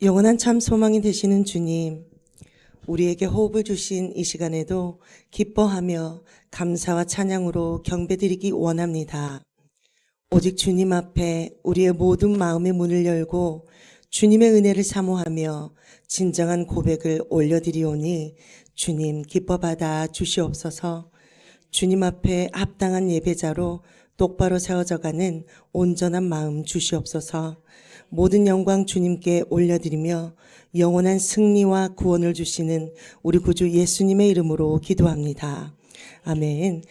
영원한 참 소망이 되시는 주님, 우리에게 호흡을 주신 이 시간에도 기뻐하며 감사와 찬양으로 경배드리기 원합니다. 오직 주님 앞에 우리의 모든 마음의 문을 열고 주님의 은혜를 사모하며 진정한 고백을 올려드리오니 주님 기뻐 받아 주시옵소서. 주님 앞에 합당한 예배자로 똑바로 세워져가는 온전한 마음 주시옵소서. 모든 영광 주님께 올려드리며 영원한 승리와 구원을 주시는 우리 구주 예수님의 이름으로 기도합니다. 아멘.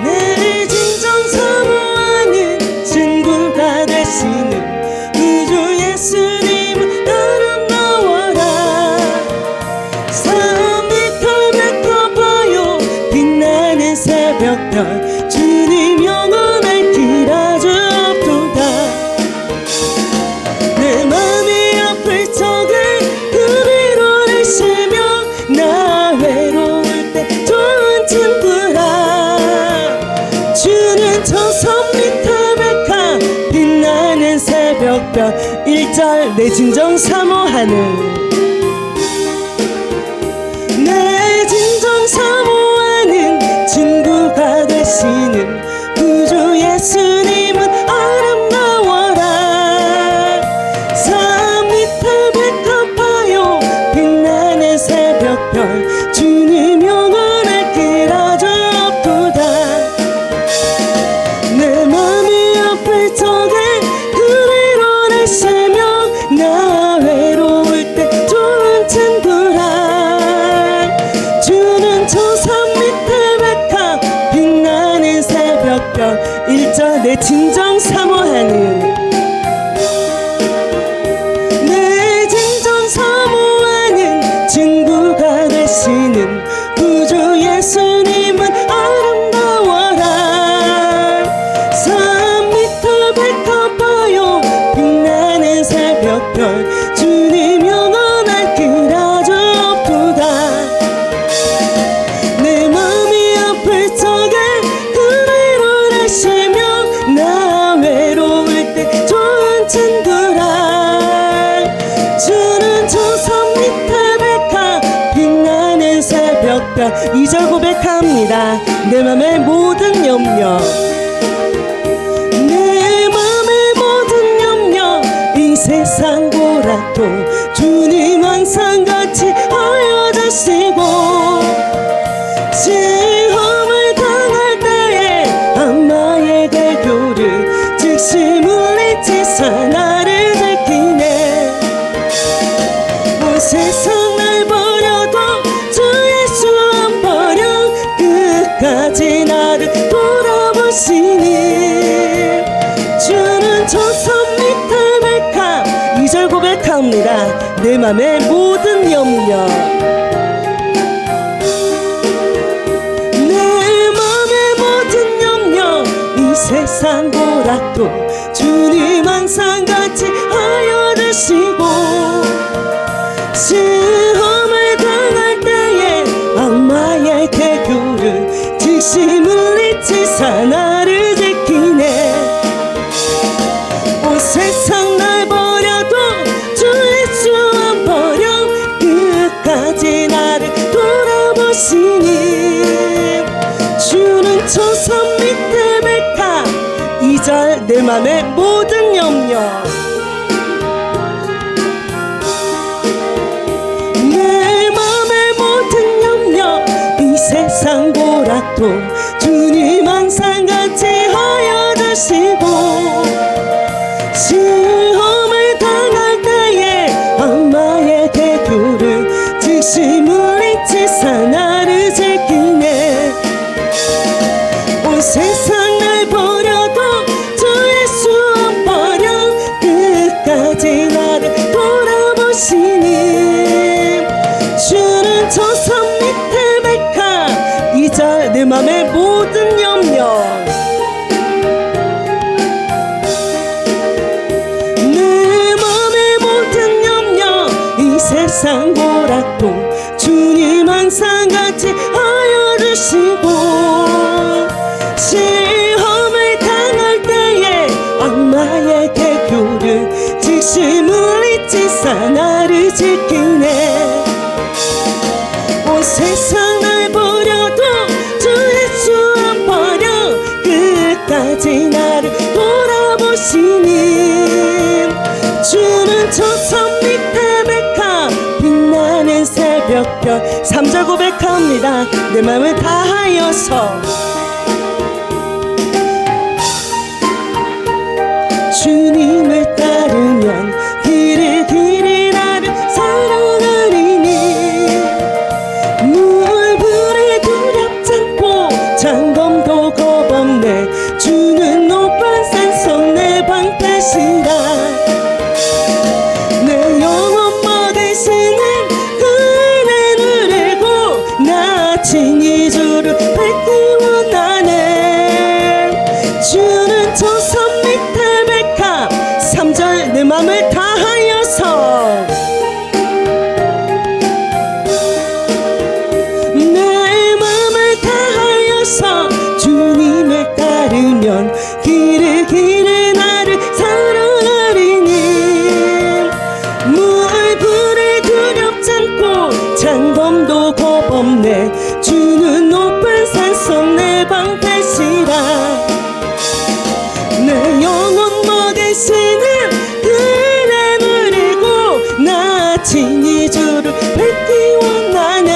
내 진정 사모하는 친구가 되시는 구주 예수님 아름다워라. 산밑을 메꿔봐요 빛나는 새벽별 주님 영원할 길아 주옵도다. 내 맘이 아플 적에 그리로 내쉬며 나 외로울 때 좋은 친구라. 주는 저 산 밑에 백합 빛나는 새벽별 1절 내 진정 사모하는 내 진정 사모하는 친구가 되시는 구주 예수님은 아름다워라. 산 밑에 백합하여 빛나는 새벽별 주님 영원할 길아 주옵도다. 내 맘이 아플 적에 그리로 내쉬며 나 외로울 때 좋은 친구라. 주는 저 산 밑에 백합 빛나는 새벽별 1절 내 진정 사모하는 내 진정 사모하는 친구가 되시는 구주 예수님은 아름다워라. 산 밑에 백합하여 빛나는 새벽별 주님 영원할 길아 주옵도다. 내 맘이 아플 적에 그리로 내쉬며 나 외로울 때 좋은 친구라. 주는 저 산 밑에 백합 빛나는 새벽별 2절 고백합니다. 내 맘의 모든 염려 내 맘의 모든 염려 이 세상 보라도 주님 항상 같이 하여 주시고 시험을 당할 때에 악마의 개교를 즉시 물리치사 나를 지키네. 온 세상 날 버려도 주 예수 안 버려 끝까지 나를 돌아보시니. 주는 저 산 밑에 백합 2절 고백합니다. 내 맘의 모든 염려 내 맘의 모든 염려 이 세상 보라도 주님 항상 같이 하여 주시고 시험을 당할 때에 악마의 개교를 즉시 물리치사 나를 지키네. 온 세상 날 버려도 주 예수 안 버려 끝까지 나를 돌아보시니. 주는 저 산 밑에 백합 2절 내 맘의 모든 염려 내 맘의 모든 염려 이 세상 보라도 주님 항상 같이 하여 주시고 시험을 당할 때에 악마의 개교를 즉시 물리치사 나를 지키네. 온 세상 날 버려도 주 예수 안 버려 끝까지 나를 돌아보시니. 주는 저 산 밑에 백합 2절 내 맘의 모든 염려 내 맘의 모든 염려 이 세상 보라도 주님 항상 같이 하여 주시니. 주시고 시험을 당할 때에 악마에게 교를 즉시 물리치사 나를 지키네. 온 세상 날 버려도 주 예수 안 버려 끝까지 나를 돌아보시니 주는 저 산 밑에 백합 빛나는 새벽별 3절 고백합니다. 내 맘을 다하여서 주님을 따르면 길이 나를 사랑하리니 물불에 두렵지 않고 장검도 겁없네. 주는 높은 산성 내 방패시라. 내 영혼 먹이시는 그 은혜를 알고 나 친히 주를 뵙기 원하네. 주는 저 산 밑에 백합 3절 내 맘을 다하여서 내 맘을 다하여서 주님을 따르면 길이 나를 사랑하리니 물불에 두렵지 않고 장검도 겁없네. 주는 높은 산성 내 방패시라. 내 영혼 먹이시는 그 은혜를 알고 나 친히 주를 뵙기 원하네.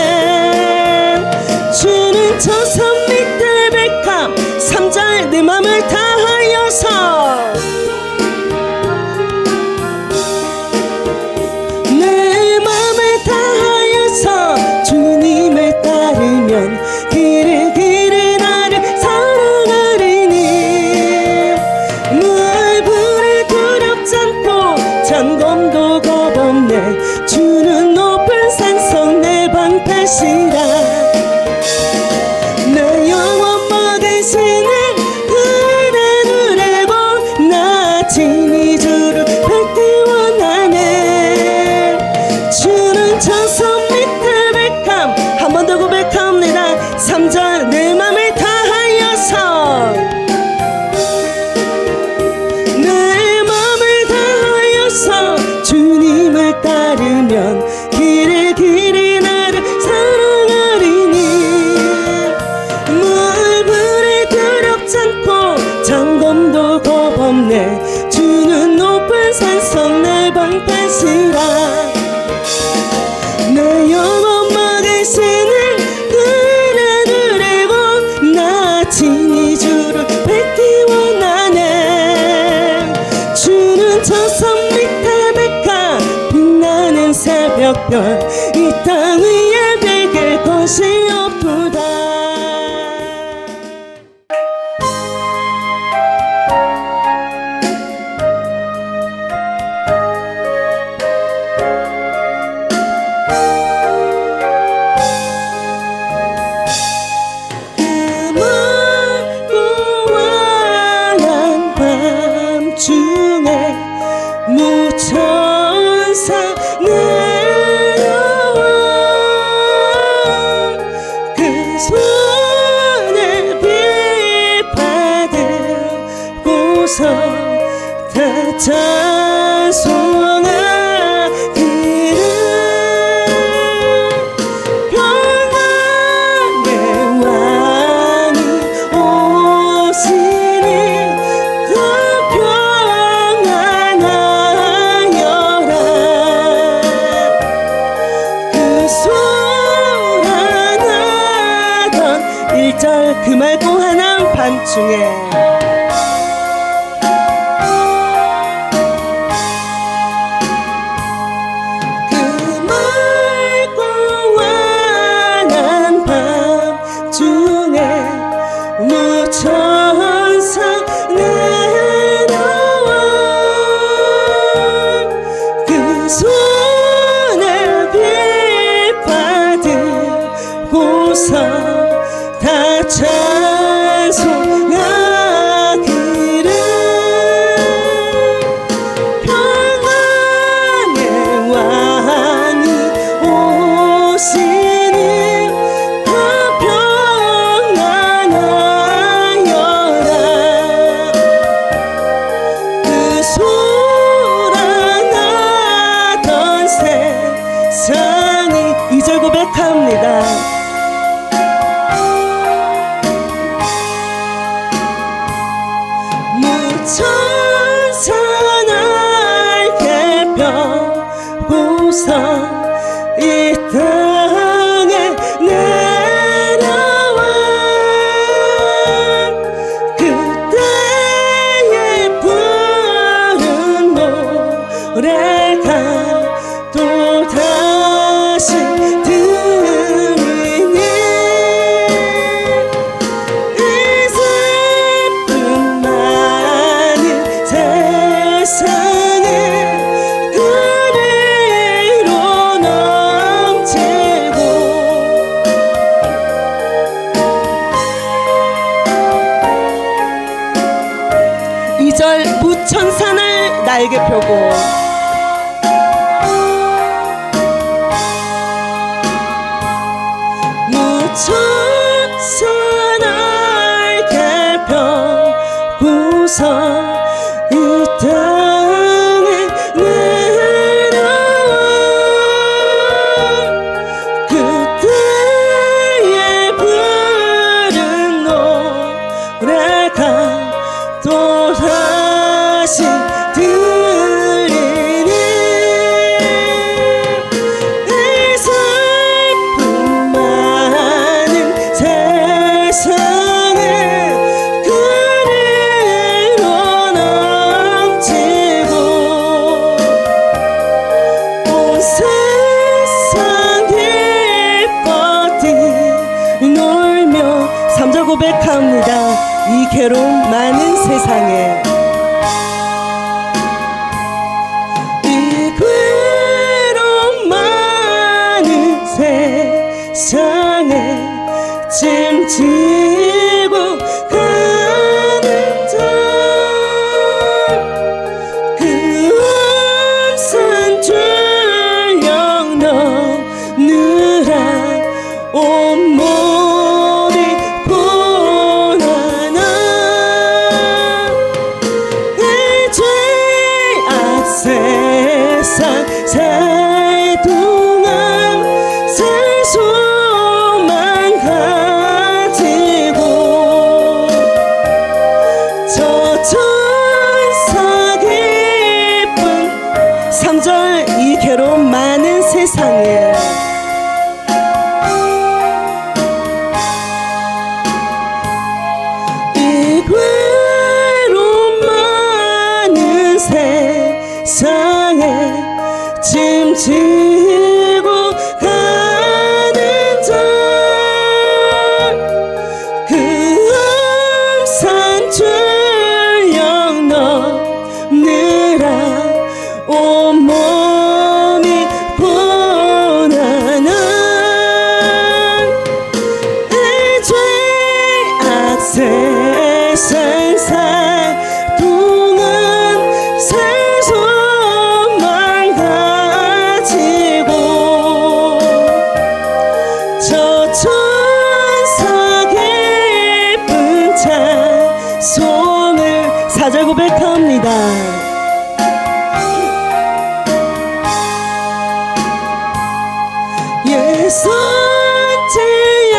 주는 저 산 밑에 백합 3절 내 맘을 다하여서 내 맘을 다하여서 주님을 따르면 길이 나를 사랑하리니 물불에 두렵지 않고 장검도 겁없네. 주는 높은 산성 내 방패시라. 내 영혼 먹이시는 그 은혜를 알고 나 친히 주를 뵙기 원하네. 주는 저 산 밑에 백합 한 번 더 고백합니다. 3절 내 맘을 다하여서 내 맘을 다하여서 주님을 따르면 길이 나를 사랑하리니 물불에 두렵지 않고 장검도 겁없네. 주는 높은 산성 내 방패시라. 내 영혼 먹이시는 그 은혜를 알고 나 친히 주를 뵙기 원하네. 주는 저 산 밑에 백합 빛나는 새벽별 이 땅 위에 비길 곳이 없도다. 중에 무천사 내려와 그 손에 빛 받으고서 다 찬송하기를 평안의 왕이 오시니 그 평안하여라. 그 소란하던 1절 그 맑고 환한 밤중에 그 맑고 환한 밤중에 무천사 내려와 그 손에 빛 받으고서 다 찬송하기를 평안의 왕이 오시니 그 천산을 날개 펴고 무천사 날개 펴고서 이 땅에 내려와 그때의 부른 노래가 또다시 들리니 이 슬픔 많은 세상에 그리로 넘치고 온 세상 기뻐 뛰놀며 3절 고백합니다. 이 괴로움 많은 세상에 이 괴로움 많은 세상에 짐지고 가는 그 엄산 출력 넘느라 온몸이 고난아 이 죄악 세상 살 동안 새 소망 가지고 저 천사 깊은 3절 이 괴로움 많은 세상에 이 괴로움 많은 세상에 짐지고 가는 그 엄산 출력 넘느라 온몸이 고난한 이 죄악 세상 살 동안 새 소망 가지고 저 천사 깊은 찬송을 4절 고백합니다. 예선지에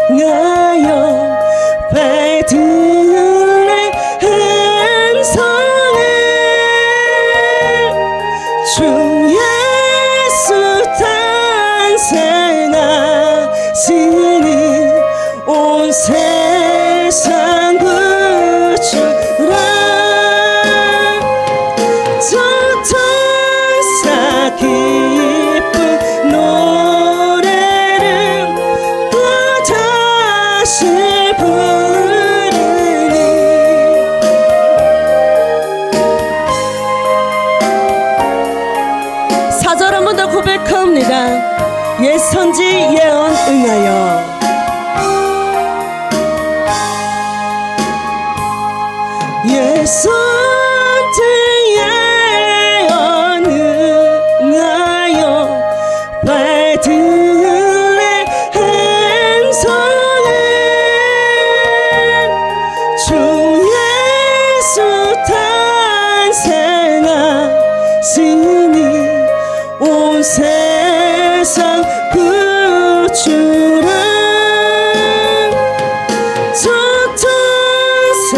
어느하여 배들의 행성에 주 예수 탄생하시니 온 세상 구주라 저 천사 기쁜 노래를 또다시 부르니 4절 한 번 더 고백합니다. 예선지 예언 응하여 예선지에 어느하여 배들의 행성에 주 예수 탄생하시니 온 세상 구주라 저 천사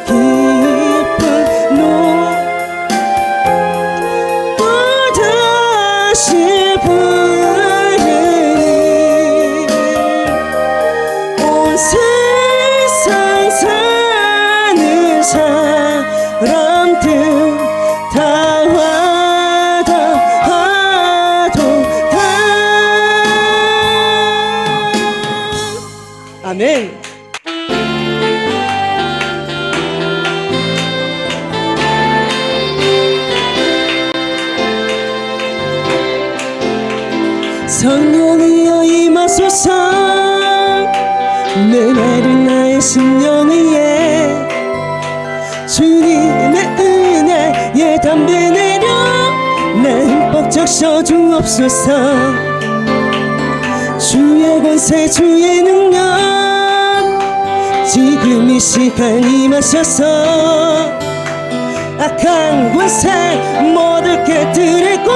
깊은 또다시 부르니 온 세상 사는 사람들 다 화답하도다. 아멘. 성령이여 임하소서 내 나를 나의 심령 위에 주님의 은혜에 담배 내려 내 흠뻑 적셔 주옵소서. 주의 권세 주의 능력 지금 이 시간 임하셔서 악한 권세 모두 깨뜨리고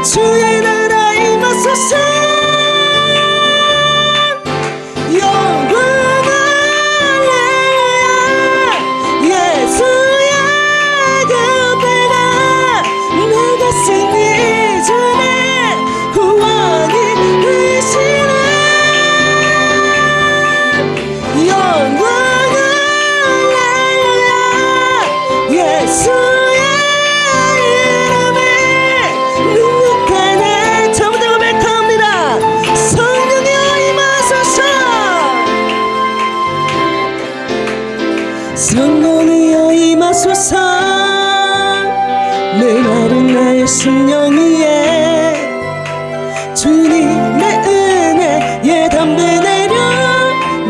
주의 나라 임하소서. 영광 할렐루야 예수의 그 배가 내가 승리 전에 구원이 되시네. 영광 할렐루야 예수의 이름에 능력하네. 잘못된 고백합니다. 성령이여 임하소서. 성령이여 임하소서. 메마른 나의 심령 위에 주님의 은혜에 담배 내려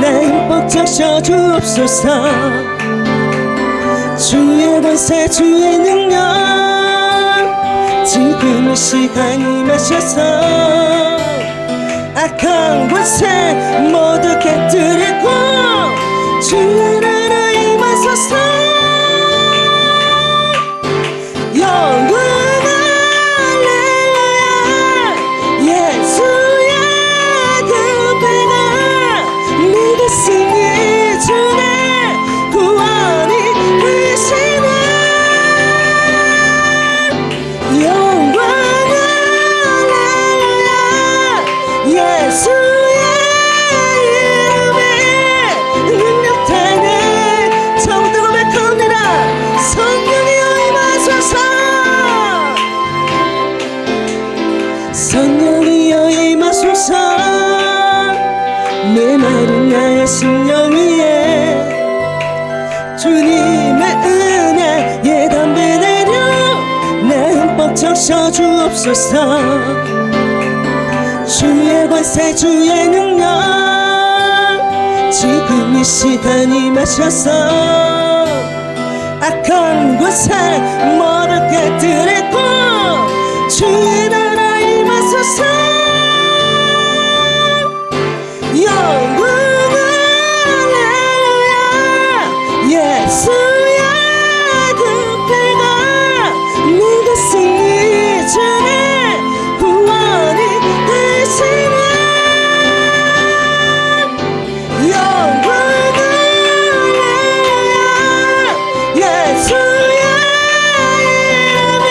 내 흠뻑 적셔 주옵소서. 주의 권세 주의 능력 지금 이 시간 임하셔서 악한 권세 모두 깨뜨리고 주의 나라 임하소서. 영광 할렐루야 예수의 그 배가 내가 승리 전에 구원이 되시네. 영광 할렐루야 예수의 이름에 능력되네. 처음부터 고백합니다. 성령이여 임하소서. 성령이여 임하소서. 메마른 나의 심령 위에 주님의 은혜에 담배 내려 내 흠뻑 적셔 주옵소서. 주의 권세 주의 능력 지금 이 시간 임하셔서 악한 권세 모두 깨뜨리고 주의 나라 임하소서. 영광 할렐루야 예수의 그 배가 내가 승리 전에 구원이 되시네. 영광 할렐루야 예수의 이름에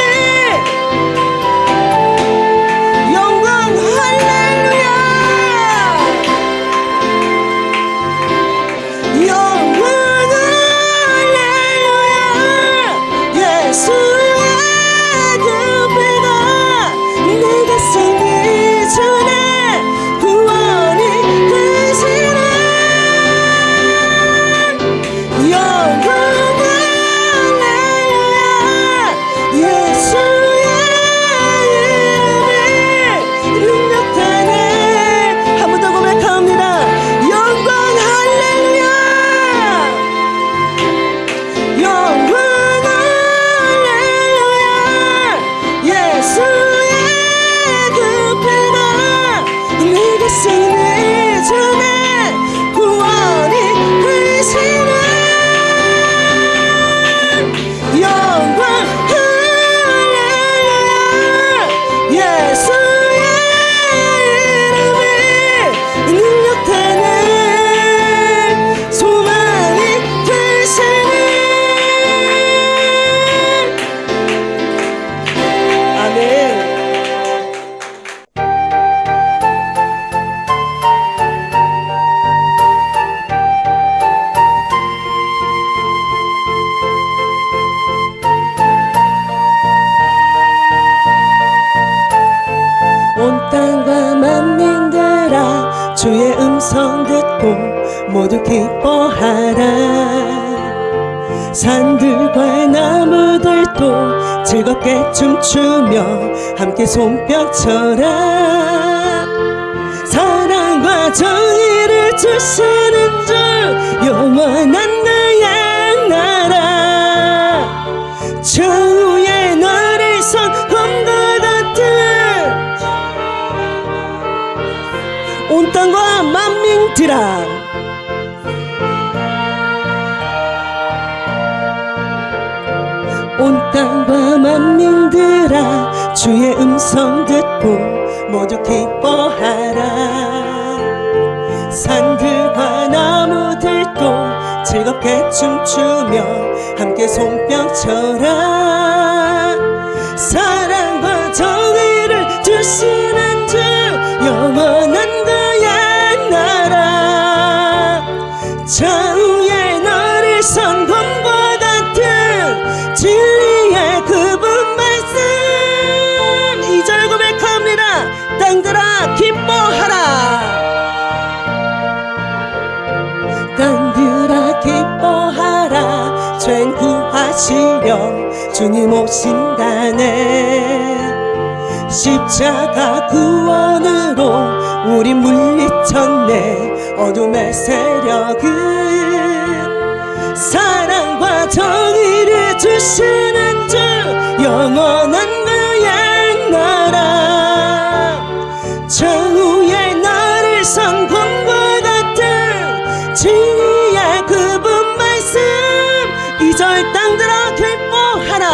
영광 할렐루야 영광 할렐루야 예수의 그 배가 내가 승리 전에 구원이 되시네. 영광 할렐루야 예수의 이름에 능력되네. 한 번 더 고백합니다. 영광 할렐루야 영광 할렐루야 예수의 그 배가 내가 승리 전에 구원이 되시네. 영광 할렐루야 예수의 이름에 능력되네. 소망이 되시네. 아멘. 온 땅과 만민들아 주의 음성 듣고 모두 기뻐하라. 산들과 나무들도 즐겁게 춤추며 함께 손뼉 쳐라. 사랑과 정의를 주시는 주 영원한 나의 나라. 온 땅과 만민들아 온 땅과 만민들아 주의 음성 듣고 모두 기뻐하라. 산들과 나무들도 즐겁게 춤추며 함께 손뼉 쳐라. 사랑과 정의를 주시는 주 영원한 그의 나라. 좌우의 나를 성공과 같은 진리의 그분 말씀. 2절 고백합니다. 땅들아 기뻐하라. 땅들아 기뻐하라. 죄 구하시려 주님 오신다네. 십자가 구원으로 우리 물리쳤네. 어둠의 세력은 사랑과 정의를 주시는 주 영원한 그의 나라. 좌우의 나를 성공과 같은 진리의 그분 말씀. 2절 땅들아 기뻐하라.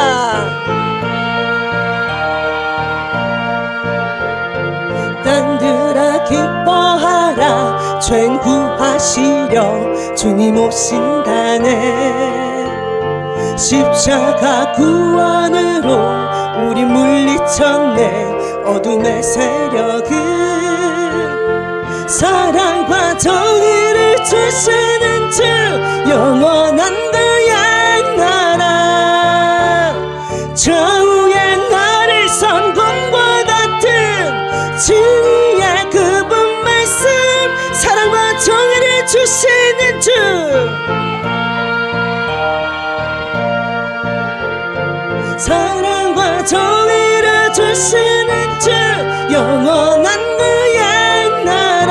땅들아 기뻐하라. 죄 구하시려 주님 오신다네. 십자가 구원으로 우리 물리쳤네. 어둠의 세력은 사랑과 정의를 주시는 주 영원한 그의 나라. 좌우의 나를 성공과 같은 진리의 그분 말씀. 사랑과 정의를 주시는 주 사랑과 정의를 주시는 주 영원한 그의 나라.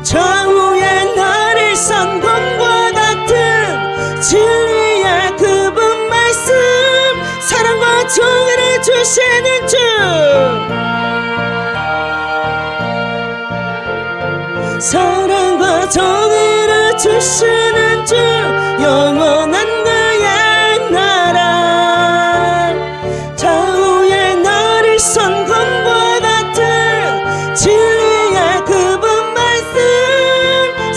좌우의 나를 성공과 같은 진리의 그분 말씀. 사랑과 정의를 주시는 주 사랑과 정의를 주시는 주 영원한 그의 나라. 좌우의 나를 성공과 같은 진리의 그분 말씀.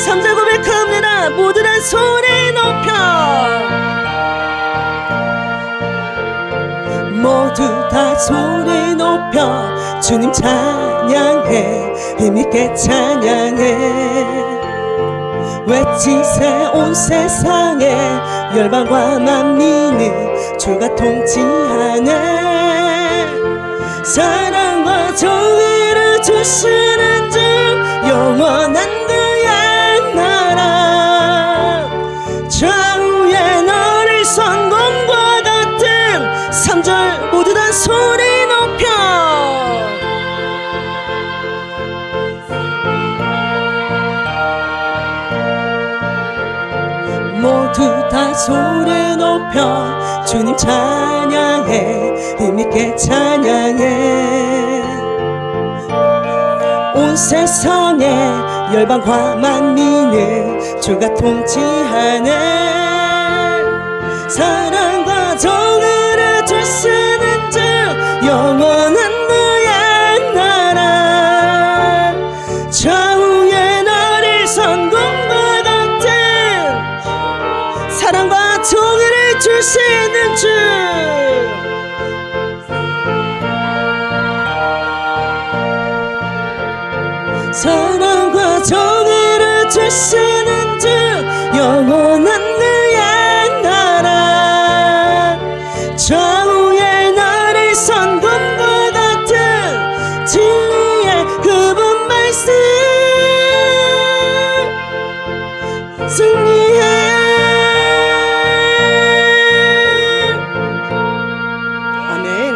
3절 고백합니다. 모두 다 소리 높여 모두 다 소리 높여 주님 찬양해. 힘있게 찬양해. 외치세 온 세상에 열방과 만민을 주가 통치하네. 사랑과 정의를 주시는 주 영원한 그의 나라. 좌우의 나를 성공과 같은 3절 모두 다 소리 높여 모두 다 소리 높여 주님 찬양해. 힘있게 찬양해. 온 세상에 열방과 만민을 주가 통치하네. 사랑과 정의를 주시는 주 영원한 그의 나라. 좌우의 나를 성공과 같은 사랑과 정의를 주시는 주 사랑과 정의를 주시는 주 영원한 그의 나라. 좌우의 나를 성공과 같은 진리의 그분 말씀. 승리해. 아멘.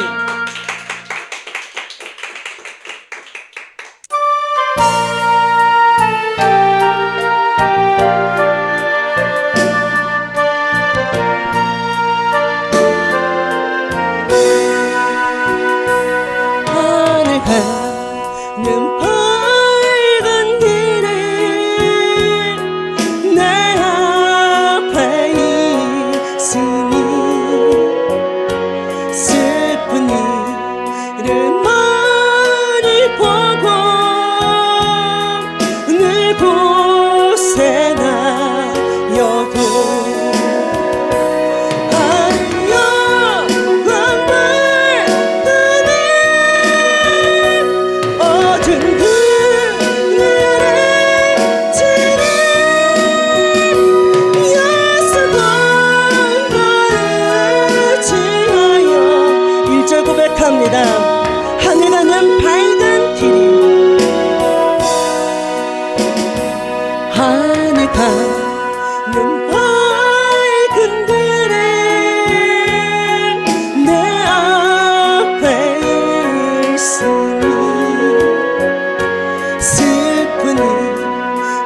슬픈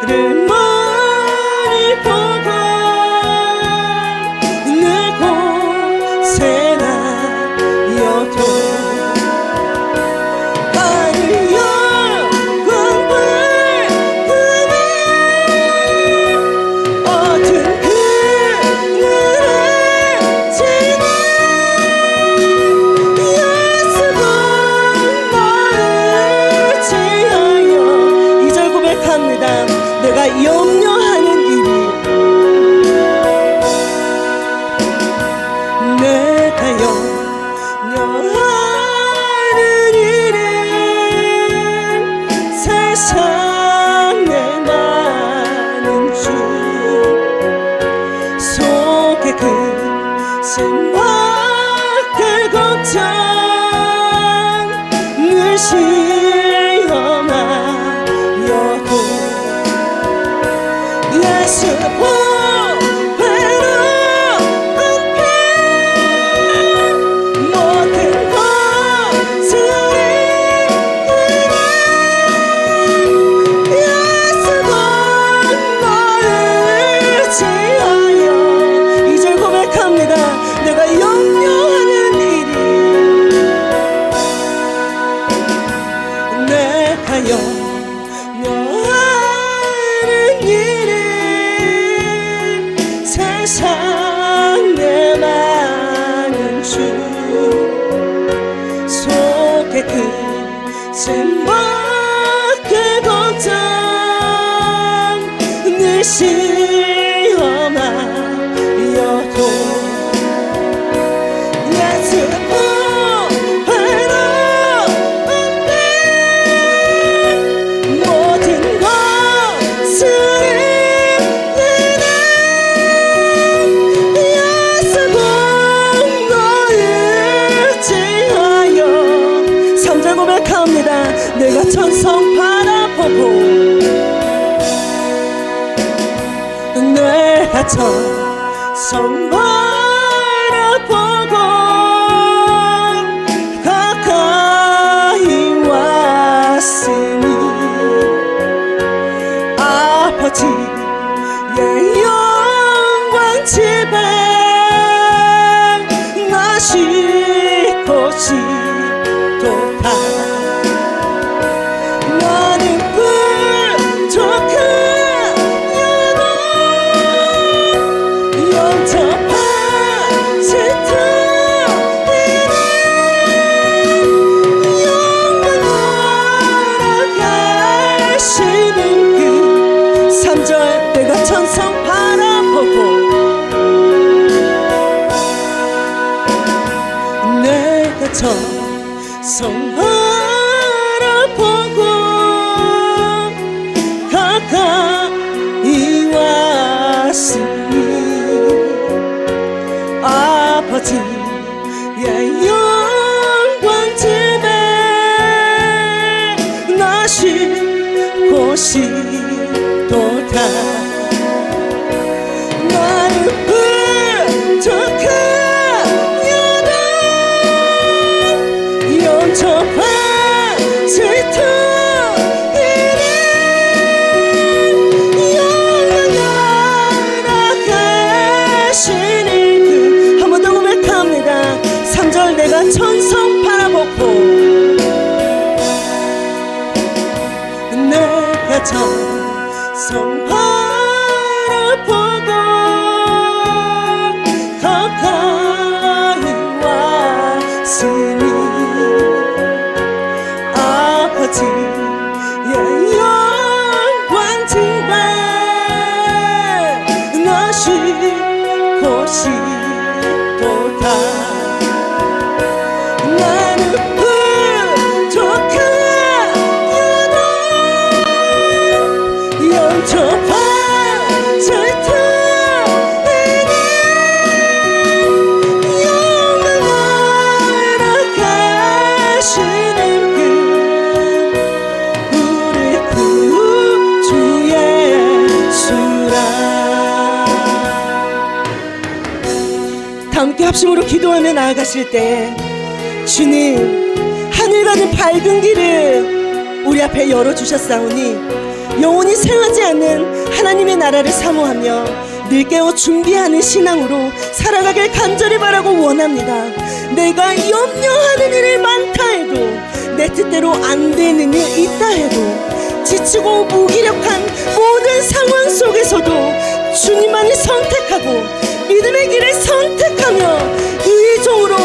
이를 멀리 보고 늘 고생하여도 나를 영광을 그네 어두운 그늘을 지나 예수가 나를 지하여 2절 고백합니다. 내가 염려하는 일이 내가 염려하는 일은 세상에 많은 주 속에 그새 밖을 걱정 늘 시험하여도 예수 보배로 앞에 모든 것을 잃으리 예수가 나를 지하여 2절 고백합니다. 내가 염려하는 일이 내가 염려하는 일은 세상에 많은 주 속에 그새 밖을 걱정 늘 시험하여도 예수 보배로 앞에 모든 것을 잃으리 예수가 나를 지하여 3절 고백합니다. 내가 천성 바라보고 내가 천성 바라보고 가까이 왔으니 아버지의 영광 집에 나 쉴 곳이 또다 나는 부족하여도 영접한 스토리를 영원하러 가시는 그 3절 내가 천성 바라보고 내가 천성 바라보고 가까이 왔으니 아버지의 영광 집에 나 쉴 곳이 또다 나는 부족하여도 영접한 스토리를 영원하러 가시는 그 한 번 더 고백합니다. 3절 내가 천성 바라보고 내가 천성 바라보고 가까이 왔으니 아버지의 영광 집에 나 쉴 곳이 또다 나는 부족하여도 영접한 스토리를 영원하러 가시는 그 우리 구주 예수라. 다 함께 합심으로 기도하며 나아가실 때 주님 하늘 가는 밝은 길을 우리 앞에 열어주셨사오니 영원히 생하지 않는 하나님의 나라를 사모하며 늘 깨어 준비하는 신앙으로 살아가길 간절히 바라고 원합니다. 내가 염려하는 일이 많다 해도, 내 뜻대로 안 되는 일 있다 해도, 지치고 무기력한 모든 상황 속에서도 주님만을 선택하고 믿음의 길을 선택하며 의종으로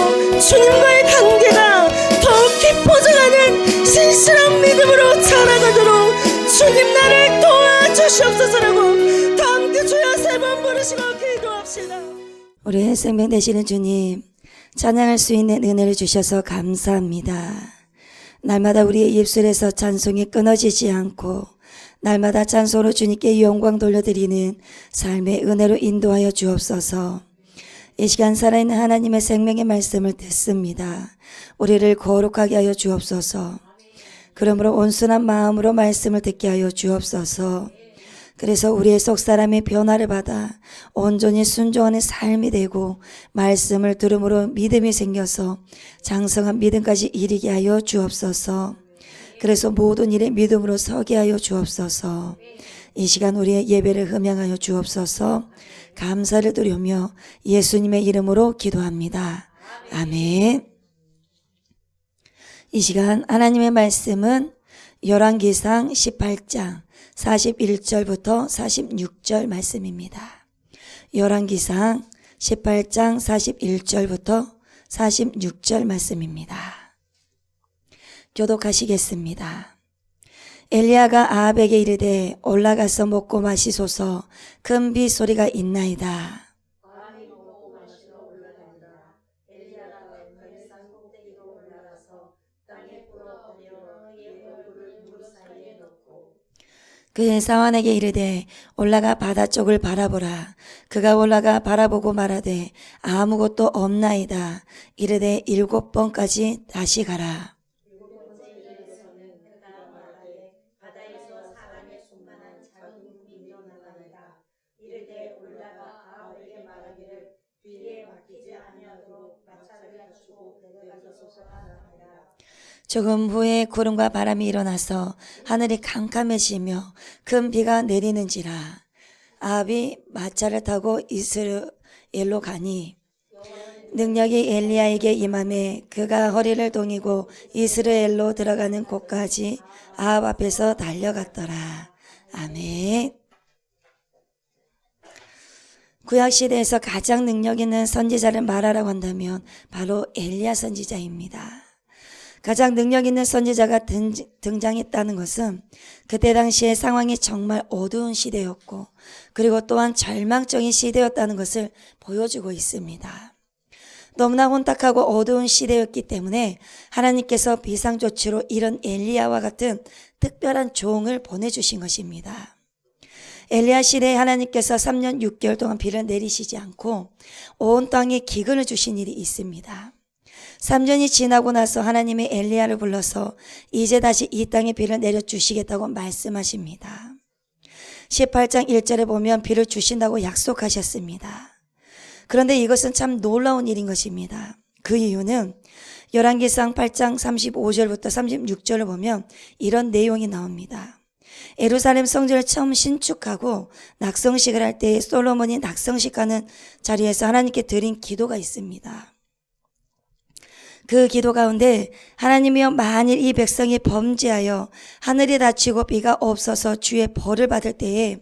주님과의 관계가 더 깊어져가는 신실한 믿음으로 자라가도록 주님 나를 도와주시옵소서라고 다 함께 주여 세 번 부르시고 기도합시다. 우리의 생명 되시는 주님, 찬양할 수 있는 은혜를 주셔서 감사합니다. 날마다 우리의 입술에서 찬송이 끊어지지 않고 날마다 찬송으로 주님께 영광 돌려드리는 삶의 은혜로 인도하여 주옵소서. 이 시간 살아있는 하나님의 생명의 말씀을 듣습니다. 우리를 거룩하게 하여 주옵소서. 그러므로 온순한 마음으로 말씀을 듣게 하여 주옵소서. 그래서 우리의 속사람의 변화를 받아 온전히 순종하는 삶이 되고 말씀을 들음으로 믿음이 생겨서 장성한 믿음까지 이르게 하여 주옵소서. 그래서 모든 일에 믿음으로 서게 하여 주옵소서. 이 시간 우리의 예배를 흠양하여 주옵소서. 감사를 드리며 예수님의 이름으로 기도합니다. 아멘. 이 시간 하나님의 말씀은 열왕기상 18장 41절부터 46절 말씀입니다. 열왕기상 18장 41절부터 46절 말씀입니다. 교독하시겠습니다. 엘리야가 아합에게 이르되 올라가서 먹고 마시소서. 큰 비 소리가 있나이다. 그의 사환에게 이르되 올라가 바다 쪽을 바라보라. 그가 올라가 바라보고 말하되 아무것도 없나이다. 이르되 7번까지 다시 가라. 조금 후에 구름과 바람이 일어나서 하늘이 캄캄해지며 큰 비가 내리는지라. 아합이 마차를 타고 이스라엘로 가니 능력이 엘리야에게 임하매 그가 허리를 동이고 이스라엘로 들어가는 곳까지 아합 앞에서 달려갔더라. 아멘. 구약시대에서 가장 능력 있는 선지자를 말하라고 한다면 바로 엘리야 선지자입니다. 가장 능력 있는 선지자가 등장했다는 것은 그때 당시의 상황이 정말 어두운 시대였고 그리고 또한 절망적인 시대였다는 것을 보여주고 있습니다. 너무나 혼탁하고 어두운 시대였기 때문에 하나님께서 비상조치로 이런 엘리야와 같은 특별한 종을 보내주신 것입니다. 엘리야 시대에 하나님께서 3년 6개월 동안 비를 내리시지 않고 온 땅에 기근을 주신 일이 있습니다. 3년이 지나고 나서 하나님이 엘리야를 불러서 이제 다시 이 땅에 비를 내려주시겠다고 말씀하십니다. 18장 1절에 보면 비를 주신다고 약속하셨습니다. 그런데 이것은 참 놀라운 일인 것입니다. 그 이유는 열왕기상 8장 35절부터 36절을 보면 이런 내용이 나옵니다. 예루살렘 성전을 처음 신축하고 낙성식을 할 때 솔로몬이 낙성식하는 자리에서 하나님께 드린 기도가 있습니다. 그 기도 가운데 하나님이여 만일 이 백성이 범죄하여 하늘이 닫히고 비가 없어서 주의 벌을 받을 때에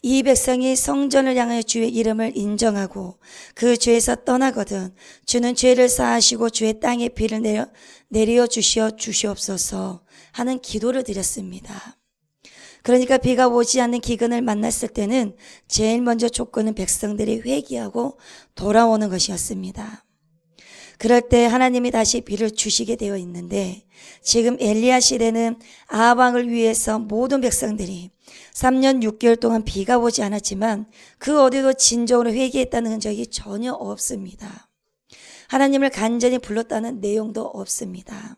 이 백성이 성전을 향하여 주의 이름을 인정하고 그 죄에서 떠나거든 주는 죄를 사하시고 주의 땅에 비를 내려 주시옵소서 하는 기도를 드렸습니다. 그러니까 비가 오지 않는 기근을 만났을 때는 제일 먼저 조건은 백성들이 회개하고 돌아오는 것이었습니다. 그럴 때 하나님이 다시 비를 주시게 되어 있는데 지금 엘리야 시대는 아합 왕을 위해서 모든 백성들이 3년 6개월 동안 비가 오지 않았지만 그 어디도 진정으로 회개했다는 흔적이 전혀 없습니다. 하나님을 간절히 불렀다는 내용도 없습니다.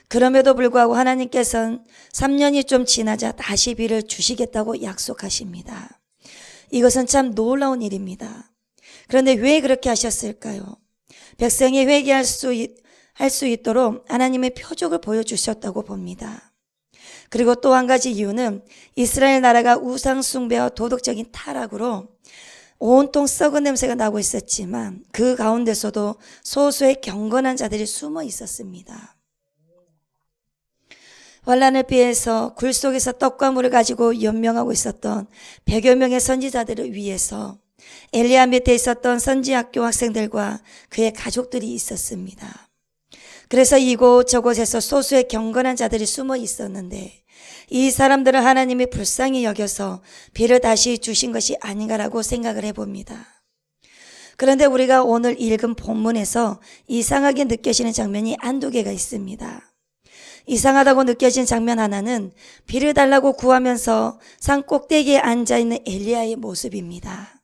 그럼에도 불구하고 하나님께서는 3년이 좀 지나자 다시 비를 주시겠다고 약속하십니다. 이것은 참 놀라운 일입니다. 그런데 왜 그렇게 하셨을까요? 백성이 회개할 수 있도록 하나님의 표적을 보여주셨다고 봅니다. 그리고 또 한 가지 이유는 이스라엘 나라가 우상 숭배와 도덕적인 타락으로 온통 썩은 냄새가 나고 있었지만 그 가운데서도 소수의 경건한 자들이 숨어 있었습니다. 환란을 피해서 굴 속에서 떡과 물을 가지고 연명하고 있었던 100여 명의 선지자들을 위해서 엘리야 밑에 있었던 선지학교 학생들과 그의 가족들이 있었습니다. 그래서 이곳 저곳에서 소수의 경건한 자들이 숨어 있었는데 이 사람들을 하나님이 불쌍히 여겨서 비를 다시 주신 것이 아닌가라고 생각을 해봅니다. 그런데 우리가 오늘 읽은 본문에서 이상하게 느껴지는 장면이 한두 개가 있습니다. 이상하다고 느껴진 장면 하나는 비를 달라고 구하면서 산 꼭대기에 앉아있는 엘리야의 모습입니다.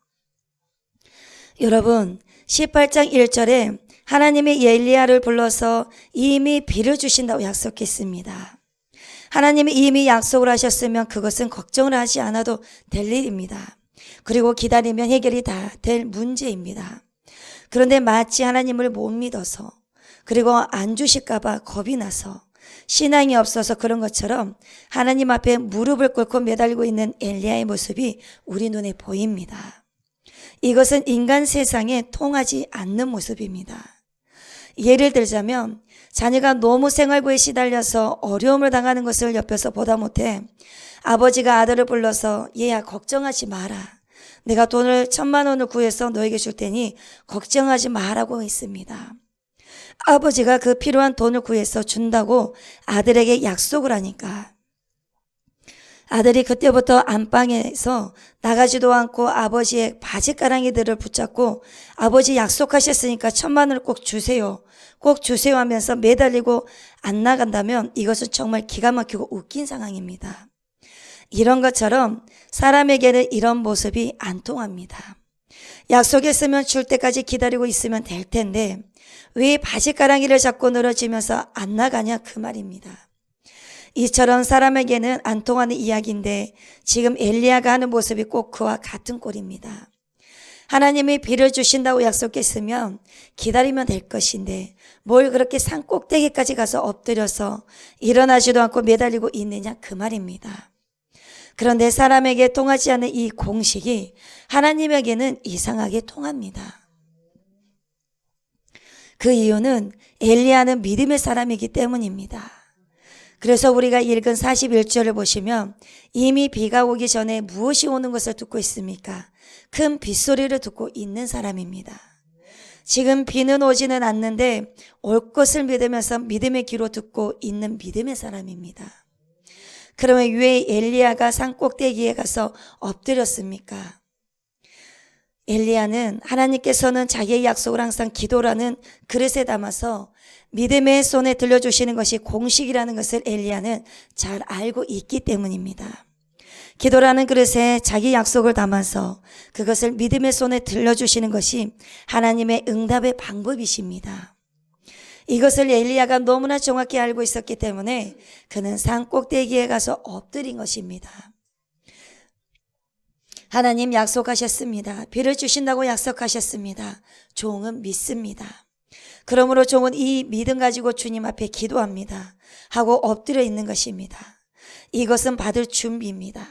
여러분, 18장 1절에 하나님이 엘리야를 불러서 이미 비를 주신다고 약속했습니다. 하나님이 이미 약속을 하셨으면 그것은 걱정을 하지 않아도 될 일입니다. 그리고 기다리면 해결이 다 될 문제입니다. 그런데 마치 하나님을 못 믿어서 그리고 안 주실까 봐 겁이 나서 신앙이 없어서 그런 것처럼 하나님 앞에 무릎을 꿇고 매달리고 있는 엘리야의 모습이 우리 눈에 보입니다. 이것은 인간 세상에 통하지 않는 모습입니다. 예를 들자면 자녀가 너무 생활고에 시달려서 어려움을 당하는 것을 옆에서 보다 못해 아버지가 아들을 불러서 얘야 걱정하지 마라. 내가 돈을 1,000만 원을 구해서 너에게 줄 테니 걱정하지 마라고 했습니다. 아버지가 그 필요한 돈을 구해서 준다고 아들에게 약속을 하니까 아들이 그때부터 안방에서 나가지도 않고 아버지의 바지가랑이들을 붙잡고 아버지 약속하셨으니까 1,000만 원을 꼭 주세요. 꼭 주세요 하면서 매달리고 안 나간다면 이것은 정말 기가 막히고 웃긴 상황입니다. 이런 것처럼 사람에게는 이런 모습이 안 통합니다. 약속했으면 줄 때까지 기다리고 있으면 될 텐데 왜 바지가랑이를 잡고 늘어지면서 안 나가냐 그 말입니다. 이처럼 사람에게는 안 통하는 이야기인데 지금 엘리야가 하는 모습이 꼭 그와 같은 꼴입니다. 하나님이 비를 주신다고 약속했으면 기다리면 될 것인데 뭘 그렇게 산 꼭대기까지 가서 엎드려서 일어나지도 않고 매달리고 있느냐 그 말입니다. 그런데 사람에게 통하지 않는 이 공식이 하나님에게는 이상하게 통합니다. 그 이유는 엘리야는 믿음의 사람이기 때문입니다. 그래서 우리가 읽은 41절을 보시면 이미 비가 오기 전에 무엇이 오는 것을 듣고 있습니까? 큰 빗소리를 듣고 있는 사람입니다. 지금 비는 오지는 않는데 올 것을 믿으면서 믿음의 귀로 듣고 있는 믿음의 사람입니다. 그러면 왜 엘리야가 산 꼭대기에 가서 엎드렸습니까? 엘리야는 하나님께서는 자기의 약속을 항상 기도라는 그릇에 담아서 믿음의 손에 들려주시는 것이 공식이라는 것을 엘리야는 잘 알고 있기 때문입니다. 기도라는 그릇에 자기 약속을 담아서 그것을 믿음의 손에 들려주시는 것이 하나님의 응답의 방법이십니다. 이것을 엘리야가 너무나 정확히 알고 있었기 때문에 그는 산 꼭대기에 가서 엎드린 것입니다. 하나님 약속하셨습니다. 비를 주신다고 약속하셨습니다. 종은 믿습니다. 그러므로 종은 이 믿음 가지고 주님 앞에 기도합니다. 하고 엎드려 있는 것입니다. 이것은 받을 준비입니다.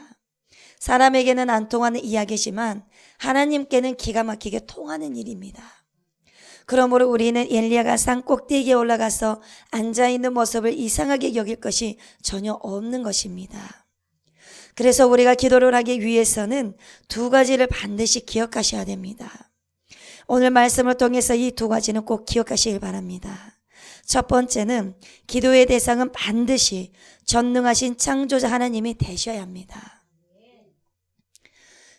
사람에게는 안 통하는 이야기지만 하나님께는 기가 막히게 통하는 일입니다. 그러므로 우리는 엘리야가 산 꼭대기에 올라가서 앉아있는 모습을 이상하게 여길 것이 전혀 없는 것입니다. 그래서 우리가 기도를 하기 위해서는 두 가지를 반드시 기억하셔야 됩니다. 오늘 말씀을 통해서 이 두 가지는 꼭 기억하시길 바랍니다. 첫 번째는 기도의 대상은 반드시 전능하신 창조자 하나님이 되셔야 합니다.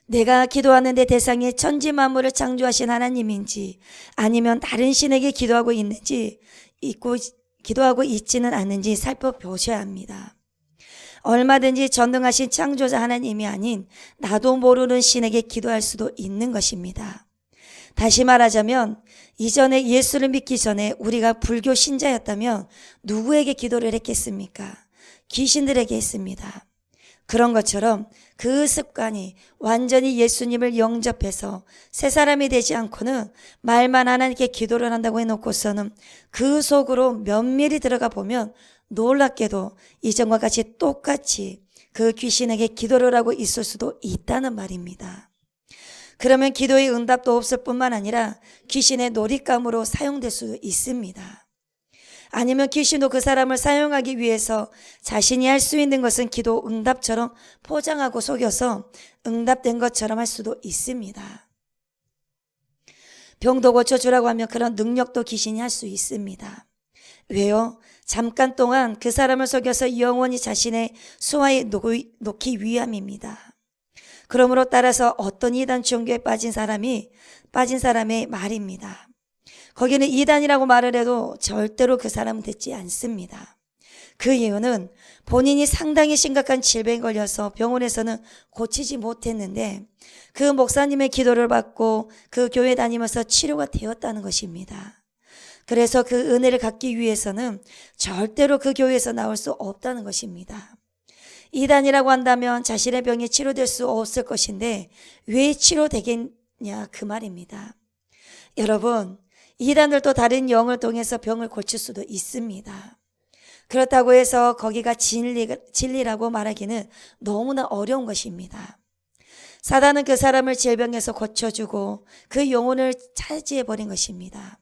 내가 기도하는데 대상이 천지 만물을 창조하신 하나님인지 아니면 다른 신에게 기도하고 있는지 기도하고 있지는 않은지 살펴보셔야 합니다. 얼마든지 전능하신 창조자 하나님이 아닌 나도 모르는 신에게 기도할 수도 있는 것입니다. 다시 말하자면 이전에 예수를 믿기 전에 우리가 불교 신자였다면 누구에게 기도를 했겠습니까? 귀신들에게 했습니다. 그런 것처럼 그 습관이 완전히 예수님을 영접해서 새 사람이 되지 않고는 말만 하나님께 기도를 한다고 해놓고서는 그 속으로 면밀히 들어가 보면 놀랍게도 이전과 같이 똑같이 그 귀신에게 기도를 하고 있을 수도 있다는 말입니다. 그러면 기도의 응답도 없을 뿐만 아니라 귀신의 놀잇감으로 사용될 수도 있습니다. 아니면 귀신도 그 사람을 사용하기 위해서 자신이 할 수 있는 것은 기도 응답처럼 포장하고 속여서 응답된 것처럼 할 수도 있습니다. 병도 고쳐주라고 하면 그런 능력도 귀신이 할 수 있습니다. 왜요? 잠깐 동안 그 사람을 속여서 영원히 자신의 수하에 놓기 위함입니다. 그러므로 따라서 어떤 이단 종교에 빠진 사람의 말입니다. 거기는 이단이라고 말을 해도 절대로 그 사람은 듣지 않습니다. 그 이유는 본인이 상당히 심각한 질병에 걸려서 병원에서는 고치지 못했는데 그 목사님의 기도를 받고 그 교회 다니면서 치료가 되었다는 것입니다. 그래서 그 은혜를 갖기 위해서는 절대로 그 교회에서 나올 수 없다는 것입니다. 이단이라고 한다면 자신의 병이 치료될 수 없을 것인데 왜 치료되겠냐 그 말입니다. 여러분, 이단들도 다른 영을 통해서 병을 고칠 수도 있습니다. 그렇다고 해서 거기가 진리라고 말하기는 너무나 어려운 것입니다. 사단은 그 사람을 질병에서 고쳐주고 그 영혼을 차지해버린 것입니다.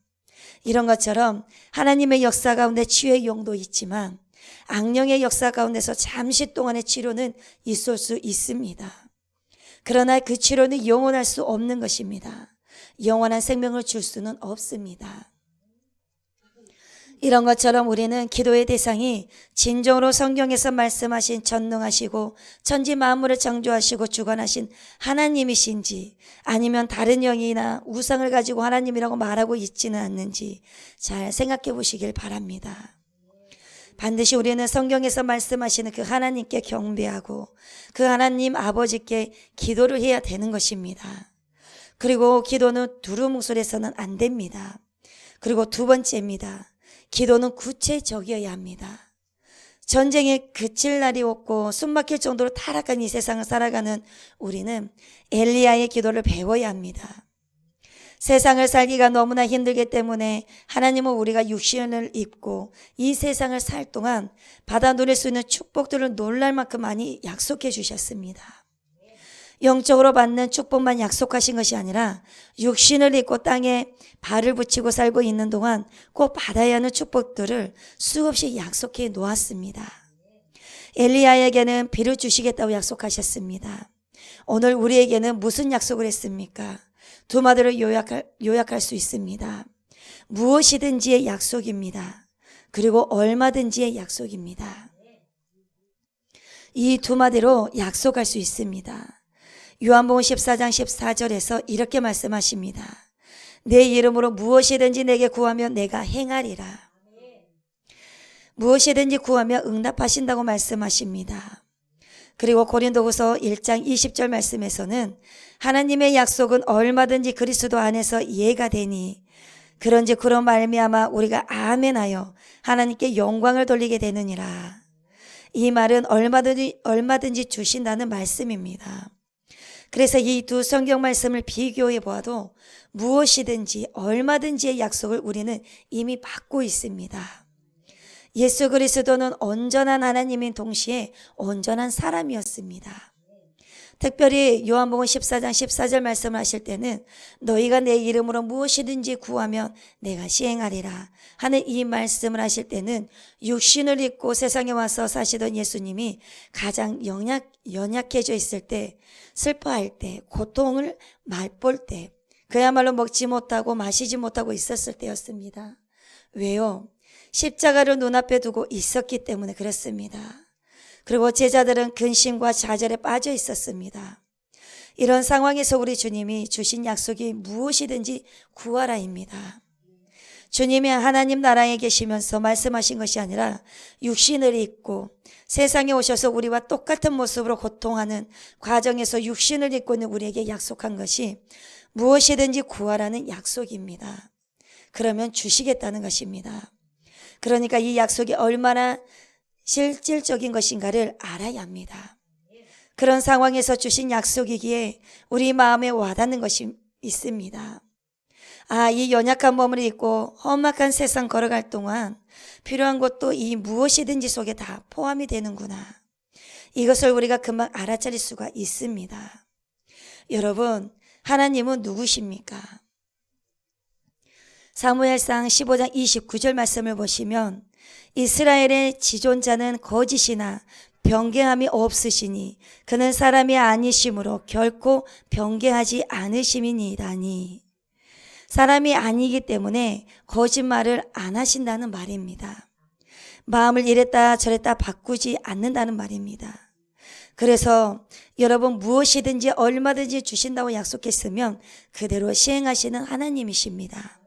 이런 것처럼 하나님의 역사 가운데 치유의 용도 있지만 악령의 역사 가운데서 잠시 동안의 치료는 있을 수 있습니다. 그러나 그 치료는 영원할 수 없는 것입니다. 영원한 생명을 줄 수는 없습니다. 이런 것처럼 우리는 기도의 대상이 진정으로 성경에서 말씀하신 전능하시고 천지 만물을 창조하시고 주관하신 하나님이신지 아니면 다른 영이나 우상을 가지고 하나님이라고 말하고 있지는 않는지 잘 생각해 보시길 바랍니다. 반드시 우리는 성경에서 말씀하시는 그 하나님께 경배하고 그 하나님 아버지께 기도를 해야 되는 것입니다. 그리고 기도는 두루뭉술해서는 안 됩니다. 그리고 두 번째입니다. 기도는 구체적이어야 합니다. 전쟁에 그칠 날이 없고 숨막힐 정도로 타락한 이 세상을 살아가는 우리는 엘리야의 기도를 배워야 합니다. 세상을 살기가 너무나 힘들기 때문에 하나님은 우리가 육신을 입고 이 세상을 살 동안 받아 누릴 수 있는 축복들을 놀랄 만큼 많이 약속해 주셨습니다. 영적으로 받는 축복만 약속하신 것이 아니라 육신을 입고 땅에 발을 붙이고 살고 있는 동안 꼭 받아야 하는 축복들을 수없이 약속해 놓았습니다. 엘리야에게는 비를 주시겠다고 약속하셨습니다. 오늘 우리에게는 무슨 약속을 했습니까? 두 마디로 요약할 수 있습니다. 무엇이든지의 약속입니다. 그리고 얼마든지의 약속입니다. 이 두 마디로 약속할 수 있습니다. 요한복음 14장 14절에서 이렇게 말씀하십니다. 내 이름으로 무엇이든지 내게 구하면 내가 행하리라. 무엇이든지 구하면 응답하신다고 말씀하십니다. 그리고 고린도후서 1장 20절 말씀에서는 하나님의 약속은 얼마든지 그리스도 안에서 이해가 되니 그런지 그런 말미암아 우리가 아멘하여 하나님께 영광을 돌리게 되느니라. 이 말은 얼마든지 주신다는 말씀입니다. 그래서 이 두 성경 말씀을 비교해 보아도 무엇이든지 얼마든지의 약속을 우리는 이미 받고 있습니다. 예수 그리스도는 온전한 하나님인 동시에 온전한 사람이었습니다. 특별히 요한복음 14장 14절 말씀을 하실 때는 너희가 내 이름으로 무엇이든지 구하면 내가 시행하리라 하는 이 말씀을 하실 때는 육신을 입고 세상에 와서 사시던 예수님이 가장 연약해져 있을 때, 슬퍼할 때, 고통을 맛볼 때, 그야말로 먹지 못하고 마시지 못하고 있었을 때였습니다. 왜요? 십자가를 눈앞에 두고 있었기 때문에 그렇습니다. 그리고 제자들은 근심과 좌절에 빠져 있었습니다. 이런 상황에서 우리 주님이 주신 약속이 무엇이든지 구하라입니다. 주님이 하나님 나라에 계시면서 말씀하신 것이 아니라 육신을 입고 세상에 오셔서 우리와 똑같은 모습으로 고통하는 과정에서 육신을 입고 있는 우리에게 약속한 것이 무엇이든지 구하라는 약속입니다. 그러면 주시겠다는 것입니다. 그러니까 이 약속이 얼마나 실질적인 것인가를 알아야 합니다. 그런 상황에서 주신 약속이기에 우리 마음에 와닿는 것이 있습니다. 이 연약한 몸을 입고 험악한 세상 걸어갈 동안 필요한 것도 이 무엇이든지 속에 다 포함이 되는구나. 이것을 우리가 금방 알아차릴 수가 있습니다. 여러분, 하나님은 누구십니까? 사무엘상 15장 29절 말씀을 보시면 이스라엘의 지존자는 거짓이나 변개함이 없으시니 그는 사람이 아니심으로 결코 변개하지 않으심이니이다니. 사람이 아니기 때문에 거짓말을 안 하신다는 말입니다. 마음을 이랬다 저랬다 바꾸지 않는다는 말입니다. 그래서 여러분 무엇이든지 얼마든지 주신다고 약속했으면 그대로 시행하시는 하나님이십니다.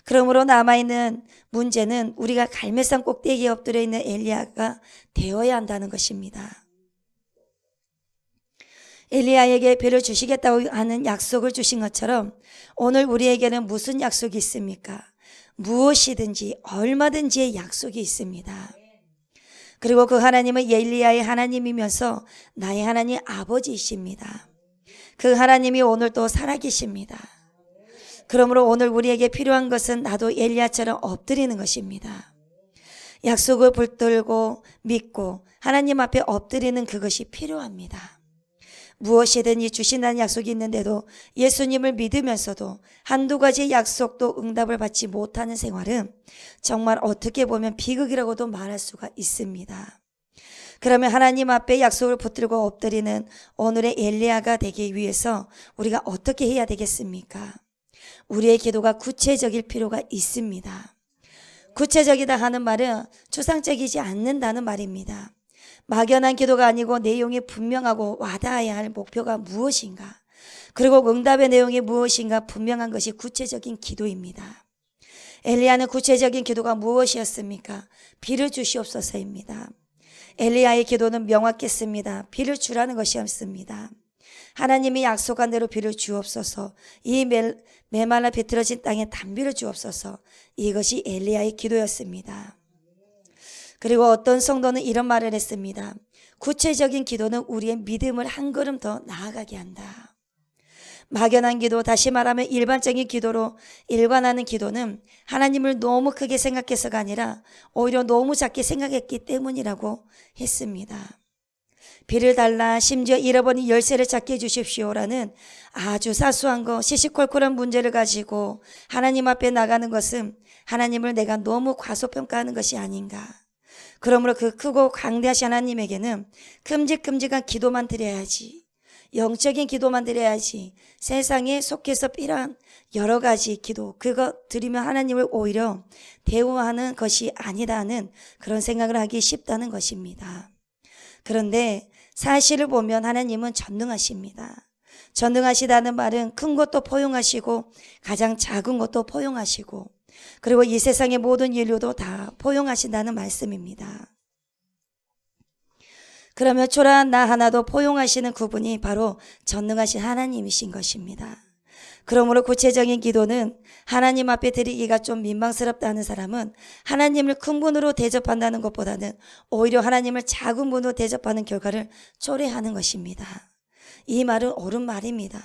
그러므로 남아있는 문제는 우리가 갈매산 꼭대기에 엎드려 있는 엘리야가 되어야 한다는 것입니다. 엘리야에게 배를 주시겠다고 하는 약속을 주신 것처럼 오늘 우리에게는 무슨 약속이 있습니까? 무엇이든지 얼마든지의 약속이 있습니다. 그리고 그 하나님은 엘리야의 하나님이면서 나의 하나님 아버지이십니다. 그 하나님이 오늘 또 살아계십니다. 그러므로 오늘 우리에게 필요한 것은 나도 엘리야처럼 엎드리는 것입니다. 약속을 붙들고 믿고 하나님 앞에 엎드리는 그것이 필요합니다. 무엇이든지 주신다는 약속이 있는데도 예수님을 믿으면서도 한두 가지 약속도 응답을 받지 못하는 생활은 정말 어떻게 보면 비극이라고도 말할 수가 있습니다. 그러면 하나님 앞에 약속을 붙들고 엎드리는 오늘의 엘리야가 되기 위해서 우리가 어떻게 해야 되겠습니까? 우리의 기도가 구체적일 필요가 있습니다. 구체적이다 하는 말은 추상적이지 않는다는 말입니다. 막연한 기도가 아니고 내용이 분명하고 와닿아야 할 목표가 무엇인가, 그리고 응답의 내용이 무엇인가 분명한 것이 구체적인 기도입니다. 엘리야는 구체적인 기도가 무엇이었습니까? 비를 주시옵소서입니다. 엘리야의 기도는 명확했습니다. 비를 주라는 것이었습니다. 하나님이 약속한 대로 비를 주옵소서, 이 메말라 비틀어진 땅에 단비를 주옵소서, 이것이 엘리야의 기도였습니다. 그리고 어떤 성도는 이런 말을 했습니다. 구체적인 기도는 우리의 믿음을 한 걸음 더 나아가게 한다. 막연한 기도, 다시 말하면 일반적인 기도로 일관하는 기도는 하나님을 너무 크게 생각해서가 아니라 오히려 너무 작게 생각했기 때문이라고 했습니다. 비를 달라, 심지어 잃어버린 열쇠를 찾게 해주십시오라는 아주 사소한 거, 시시콜콜한 문제를 가지고 하나님 앞에 나가는 것은 하나님을 내가 너무 과소평가하는 것이 아닌가. 그러므로 그 크고 강대하신 하나님에게는 큼직큼직한 기도만 드려야지, 영적인 기도만 드려야지, 세상에 속해서 필요한 여러 가지 기도, 그거 드리면 하나님을 오히려 대우하는 것이 아니라는 그런 생각을 하기 쉽다는 것입니다. 그런데 사실을 보면 하나님은 전능하십니다. 전능하시다는 말은 큰 것도 포용하시고 가장 작은 것도 포용하시고, 그리고 이 세상의 모든 인류도 다 포용하신다는 말씀입니다. 그러면 초라한 나 하나도 포용하시는 그분이 바로 전능하신 하나님이신 것입니다. 그러므로 구체적인 기도는 하나님 앞에 드리기가 좀 민망스럽다는 사람은 하나님을 큰 분으로 대접한다는 것보다는 오히려 하나님을 작은 분으로 대접하는 결과를 초래하는 것입니다. 이 말은 옳은 말입니다.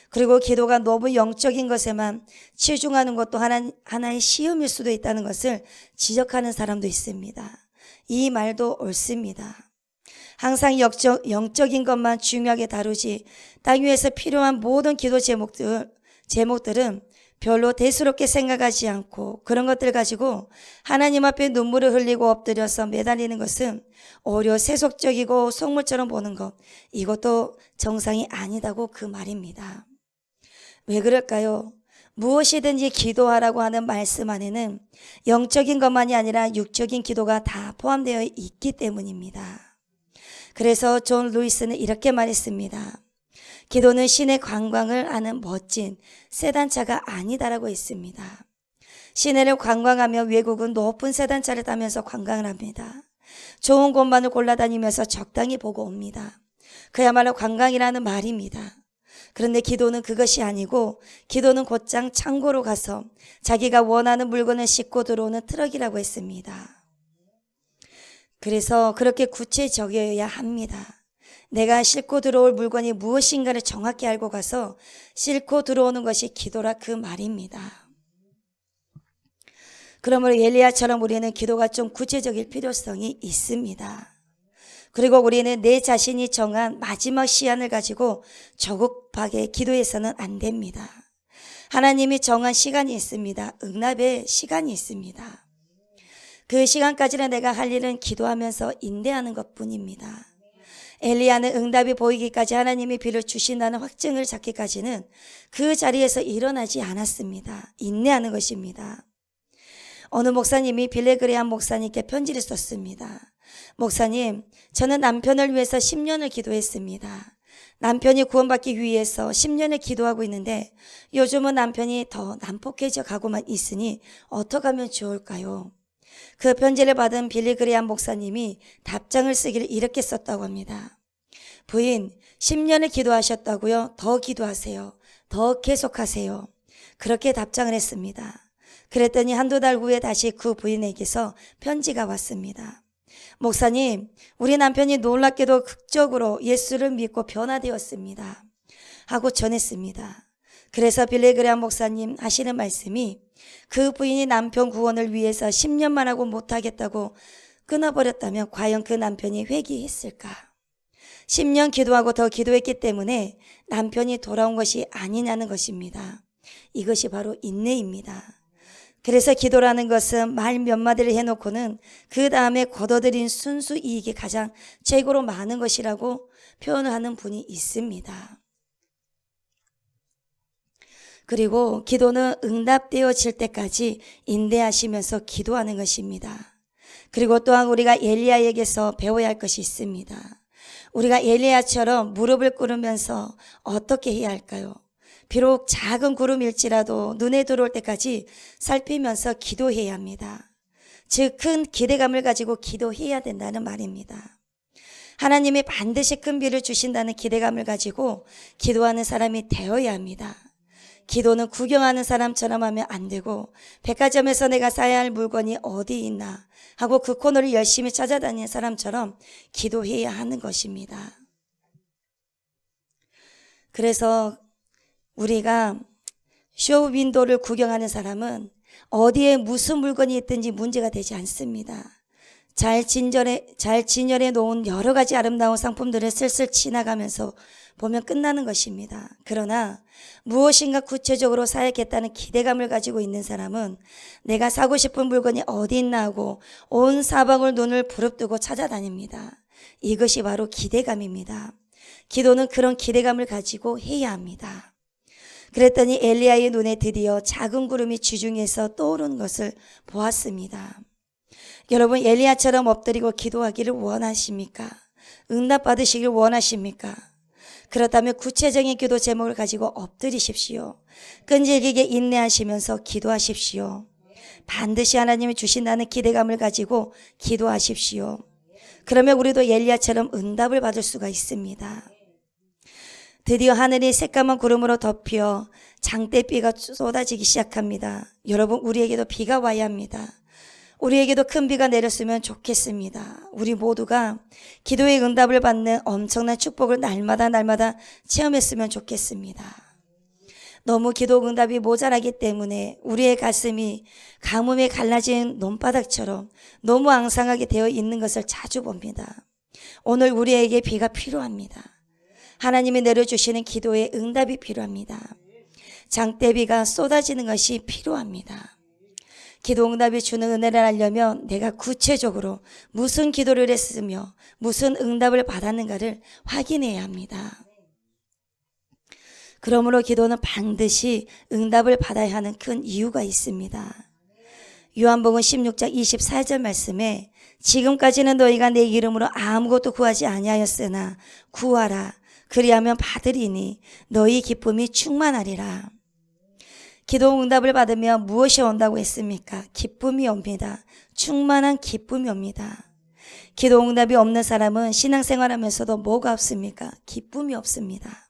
그리고 기도가 너무 영적인 것에만 치중하는 것도 하나의 시험일 수도 있다는 것을 지적하는 사람도 있습니다. 이 말도 옳습니다. 항상 영적인 것만 중요하게 다루지 땅 위에서 필요한 모든 기도 제목들은 별로 대수롭게 생각하지 않고 그런 것들 가지고 하나님 앞에 눈물을 흘리고 엎드려서 매달리는 것은 오히려 세속적이고 속물처럼 보는 것, 이것도 정상이 아니다고 그 말입니다. 왜 그럴까요? 무엇이든지 기도하라고 하는 말씀 안에는 영적인 것만이 아니라 육적인 기도가 다 포함되어 있기 때문입니다. 그래서 존 루이스는 이렇게 말했습니다. 기도는 신의 관광을 하는 멋진 세단차가 아니다라고 했습니다. 시내를 관광하며 외국은 높은 세단차를 타면서 관광을 합니다. 좋은 곳만을 골라다니면서 적당히 보고 옵니다. 그야말로 관광이라는 말입니다. 그런데 기도는 그것이 아니고 기도는 곧장 창고로 가서 자기가 원하는 물건을 싣고 들어오는 트럭이라고 했습니다. 그래서 그렇게 구체적이어야 합니다. 내가 싣고 들어올 물건이 무엇인가를 정확히 알고 가서 싣고 들어오는 것이 기도라 그 말입니다. 그러므로 엘리야처럼 우리는 기도가 좀 구체적일 필요성이 있습니다. 그리고 우리는 내 자신이 정한 마지막 시한을 가지고 조급하게 기도해서는 안 됩니다. 하나님이 정한 시간이 있습니다. 응답의 시간이 있습니다. 그 시간까지는 내가 할 일은 기도하면서 인내하는 것뿐입니다. 엘리야는 응답이 보이기까지 하나님이 비를 주신다는 확증을 잡기까지는 그 자리에서 일어나지 않았습니다. 인내하는 것입니다. 어느 목사님이 빌레그레암 목사님께 편지를 썼습니다. 목사님, 저는 남편을 위해서 10년을 기도했습니다. 남편이 구원받기 위해서 10년을 기도하고 있는데 요즘은 남편이 더 난폭해져 가고만 있으니 어떻게 하면 좋을까요? 그 편지를 받은 빌리그레암 목사님이 답장을 쓰기를 이렇게 썼다고 합니다. 부인, 10년을 기도하셨다고요? 더 기도하세요. 더 계속하세요. 그렇게 답장을 했습니다. 그랬더니 한두 달 후에 다시 그 부인에게서 편지가 왔습니다. 목사님, 우리 남편이 놀랍게도 극적으로 예수를 믿고 변화되었습니다. 하고 전했습니다. 그래서 빌레그레암 목사님 하시는 말씀이 그 부인이 남편 구원을 위해서 10년만 하고 못하겠다고 끊어버렸다면 과연 그 남편이 회개했을까? 10년 기도하고 더 기도했기 때문에 남편이 돌아온 것이 아니냐는 것입니다. 이것이 바로 인내입니다. 그래서 기도라는 것은 말 몇 마디를 해놓고는 그 다음에 거둬들인 순수 이익이 가장 최고로 많은 것이라고 표현하는 분이 있습니다. 그리고 기도는 응답되어질 때까지 인내하시면서 기도하는 것입니다. 그리고 또한 우리가 엘리야에게서 배워야 할 것이 있습니다. 우리가 엘리야처럼 무릎을 꿇으면서 어떻게 해야 할까요? 비록 작은 구름일지라도 눈에 들어올 때까지 살피면서 기도해야 합니다. 즉 큰 기대감을 가지고 기도해야 된다는 말입니다. 하나님이 반드시 큰 비를 주신다는 기대감을 가지고 기도하는 사람이 되어야 합니다. 기도는 구경하는 사람처럼 하면 안 되고 백화점에서 내가 사야 할 물건이 어디 있나 하고 그 코너를 열심히 찾아다니는 사람처럼 기도해야 하는 것입니다. 그래서 우리가 쇼윈도를 구경하는 사람은 어디에 무슨 물건이 있든지 문제가 되지 않습니다. 잘 진열해 놓은 여러 가지 아름다운 상품들을 슬슬 지나가면서 보면 끝나는 것입니다. 그러나 무엇인가 구체적으로 사야겠다는 기대감을 가지고 있는 사람은 내가 사고 싶은 물건이 어디 있나 하고 온 사방을 눈을 부릅뜨고 찾아다닙니다. 이것이 바로 기대감입니다. 기도는 그런 기대감을 가지고 해야 합니다. 그랬더니 엘리야의 눈에 드디어 작은 구름이 지중해에서 떠오른 것을 보았습니다. 여러분, 엘리야처럼 엎드리고 기도하기를 원하십니까? 응답받으시길 원하십니까? 그렇다면 구체적인 기도 제목을 가지고 엎드리십시오. 끈질기게 인내하시면서 기도하십시오. 반드시 하나님이 주신다는 기대감을 가지고 기도하십시오. 그러면 우리도 엘리야처럼 응답을 받을 수가 있습니다. 드디어 하늘이 새까만 구름으로 덮여 장대비가 쏟아지기 시작합니다. 여러분, 우리에게도 비가 와야 합니다. 우리에게도 큰 비가 내렸으면 좋겠습니다. 우리 모두가 기도의 응답을 받는 엄청난 축복을 날마다 체험했으면 좋겠습니다. 너무 기도 응답이 모자라기 때문에 우리의 가슴이 가뭄에 갈라진 논바닥처럼 너무 앙상하게 되어 있는 것을 자주 봅니다. 오늘 우리에게 비가 필요합니다. 하나님이 내려주시는 기도의 응답이 필요합니다. 장대비가 쏟아지는 것이 필요합니다. 기도 응답이 주는 은혜를 알려면 내가 구체적으로 무슨 기도를 했으며 무슨 응답을 받았는가를 확인해야 합니다. 그러므로 기도는 반드시 응답을 받아야 하는 큰 이유가 있습니다. 요한복음 16장 24절 말씀에 지금까지는 너희가 내 이름으로 아무것도 구하지 아니하였으나 구하라 그리하면 받으리니 너희 기쁨이 충만하리라. 기도 응답을 받으면 무엇이 온다고 했습니까? 기쁨이 옵니다. 충만한 기쁨이 옵니다. 기도 응답이 없는 사람은 신앙생활하면서도 뭐가 없습니까? 기쁨이 없습니다.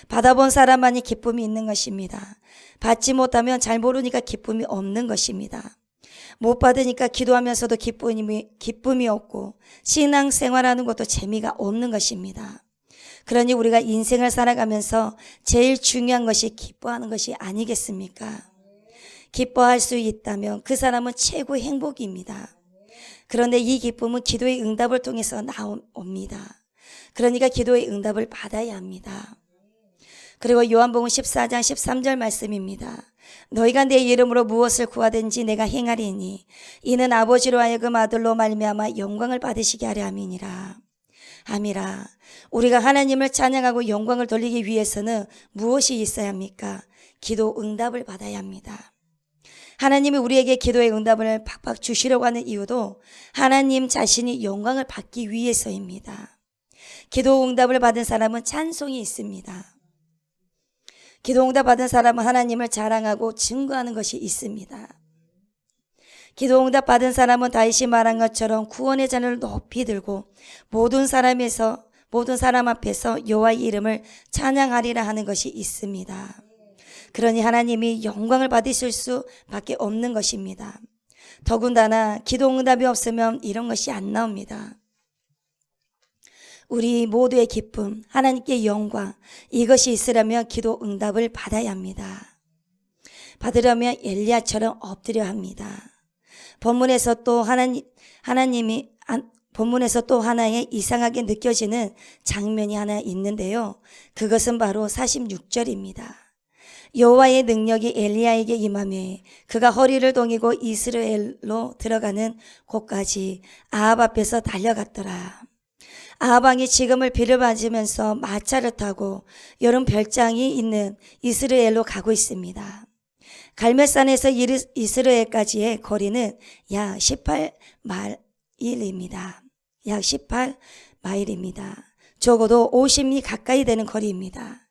받아본 사람만이 기쁨이 있는 것입니다. 받지 못하면 잘 모르니까 기쁨이 없는 것입니다. 못 받으니까 기도하면서도 기쁨이 없고 신앙생활하는 것도 재미가 없는 것입니다. 그러니 우리가 인생을 살아가면서 제일 중요한 것이 기뻐하는 것이 아니겠습니까? 기뻐할 수 있다면 그 사람은 최고의 행복입니다. 그런데 이 기쁨은 기도의 응답을 통해서 나옵니다. 그러니까 기도의 응답을 받아야 합니다. 그리고 요한복음 14장 13절 말씀입니다. 너희가 내 이름으로 무엇을 구하든지 내가 행하리니 이는 아버지로 하여금 아들로 말미암아 영광을 받으시게 하려 함이니라. 함이라. 우리가 하나님을 찬양하고 영광을 돌리기 위해서는 무엇이 있어야 합니까? 기도 응답을 받아야 합니다. 하나님이 우리에게 기도의 응답을 팍팍 주시려고 하는 이유도 하나님 자신이 영광을 받기 위해서입니다. 기도 응답을 받은 사람은 찬송이 있습니다. 기도 응답 받은 사람은 하나님을 자랑하고 증거하는 것이 있습니다. 기도 응답 받은 사람은 다윗이 말한 것처럼 구원의 잔을 높이 들고 모든 사람 앞에서 여호와의 이름을 찬양하리라 하는 것이 있습니다. 그러니 하나님이 영광을 받으실 수밖에 없는 것입니다. 더군다나 기도 응답이 없으면 이런 것이 안 나옵니다. 우리 모두의 기쁨, 하나님께 영광, 이것이 있으려면 기도 응답을 받아야 합니다. 받으려면 엘리야처럼 엎드려야 합니다. 본문에서 또 하나의 이상하게 느껴지는 장면이 하나 있는데요. 그것은 바로 46절입니다. 여호와의 능력이 엘리야에게 임하매 그가 허리를 동이고 이스라엘로 들어가는 곳까지 아합 앞에서 달려갔더라. 아합 왕이 지금을 비를 맞으면서 마차를 마차를 타고 여름 별장이 있는 이스라엘로 가고 있습니다. 갈멜산에서 이스라엘까지의 거리는 약 18마일입니다. 약 18마일입니다. 적어도 50리 가까이 되는 거리입니다.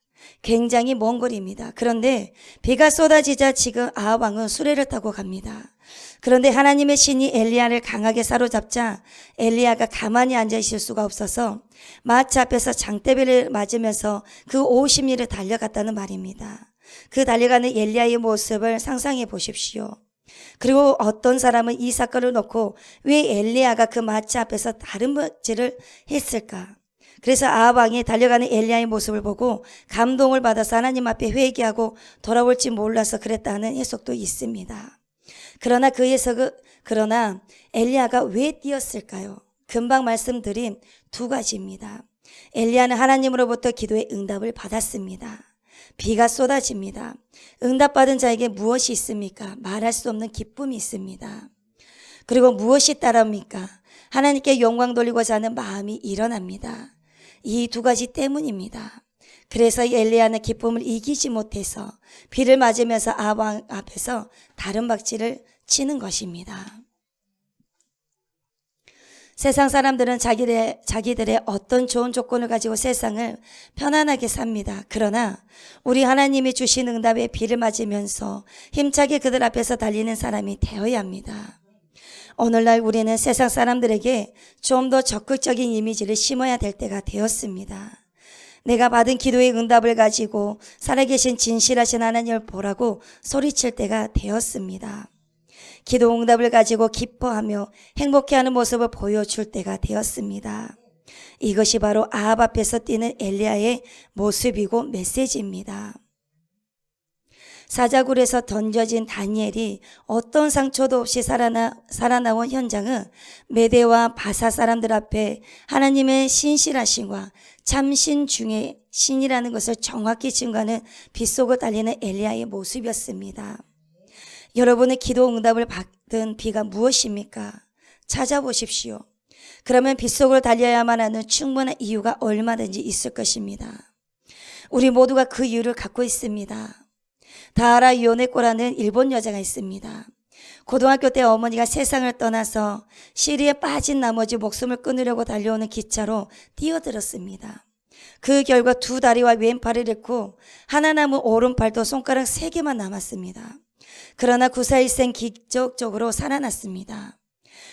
굉장히 먼 거리입니다. 그런데 비가 쏟아지자 지금 아합 왕은 수레를 타고 갑니다. 그런데 하나님의 신이 엘리야를 강하게 사로잡자 엘리야가 가만히 앉아 있을 수가 없어서 마차 앞에서 장대비를 맞으면서 그 50리를 달려갔다는 말입니다. 그 달려가는 엘리야의 모습을 상상해 보십시오. 그리고 어떤 사람은 이 사건을 놓고 왜 엘리야가 그 마차 앞에서 다른 짓을 했을까? 그래서 아합 왕이 달려가는 엘리야의 모습을 보고 감동을 받아서 하나님 앞에 회개하고 돌아올지 몰라서 그랬다는 해석도 있습니다. 그러나 엘리야가 왜 뛰었을까요? 금방 말씀드린 두 가지입니다. 엘리야는 하나님으로부터 기도의 응답을 받았습니다. 비가 쏟아집니다. 응답받은 자에게 무엇이 있습니까? 말할 수 없는 기쁨이 있습니다. 그리고 무엇이 따라옵니까? 하나님께 영광 돌리고자 하는 마음이 일어납니다. 이 두 가지 때문입니다. 그래서 엘리야는 기쁨을 이기지 못해서 비를 맞으면서 아합 왕 앞에서 다른 박질을 치는 것입니다. 세상 사람들은 자기들의 어떤 좋은 조건을 가지고 세상을 편안하게 삽니다. 그러나 우리 하나님이 주신 응답에 비를 맞으면서 힘차게 그들 앞에서 달리는 사람이 되어야 합니다. 오늘날 우리는 세상 사람들에게 좀 더 적극적인 이미지를 심어야 될 때가 되었습니다. 내가 받은 기도의 응답을 가지고 살아계신 진실하신 하나님을 보라고 소리칠 때가 되었습니다. 기도 응답을 가지고 기뻐하며 행복해하는 모습을 보여줄 때가 되었습니다. 이것이 바로 아합 앞에서 뛰는 엘리야의 모습이고 메시지입니다. 사자굴에서 던져진 다니엘이 어떤 상처도 없이 살아나온 현장은 메대와 바사 사람들 앞에 하나님의 신실하심과 참신 중에 신이라는 것을 정확히 증거하는 빗속을 달리는 엘리야의 모습이었습니다. 여러분의 기도 응답을 받은 비가 무엇입니까? 찾아보십시오. 그러면 빗속을 달려야만 하는 충분한 이유가 얼마든지 있을 것입니다. 우리 모두가 그 이유를 갖고 있습니다. 다하라 요네코라는 일본 여자가 있습니다. 고등학교 때 어머니가 세상을 떠나서 시리에 빠진 나머지 목숨을 끊으려고 달려오는 기차로 뛰어들었습니다. 그 결과 두 다리와 왼팔을 잃고 하나 남은 오른팔도 손가락 3개만 남았습니다. 그러나 구사일생 기적적으로 살아났습니다.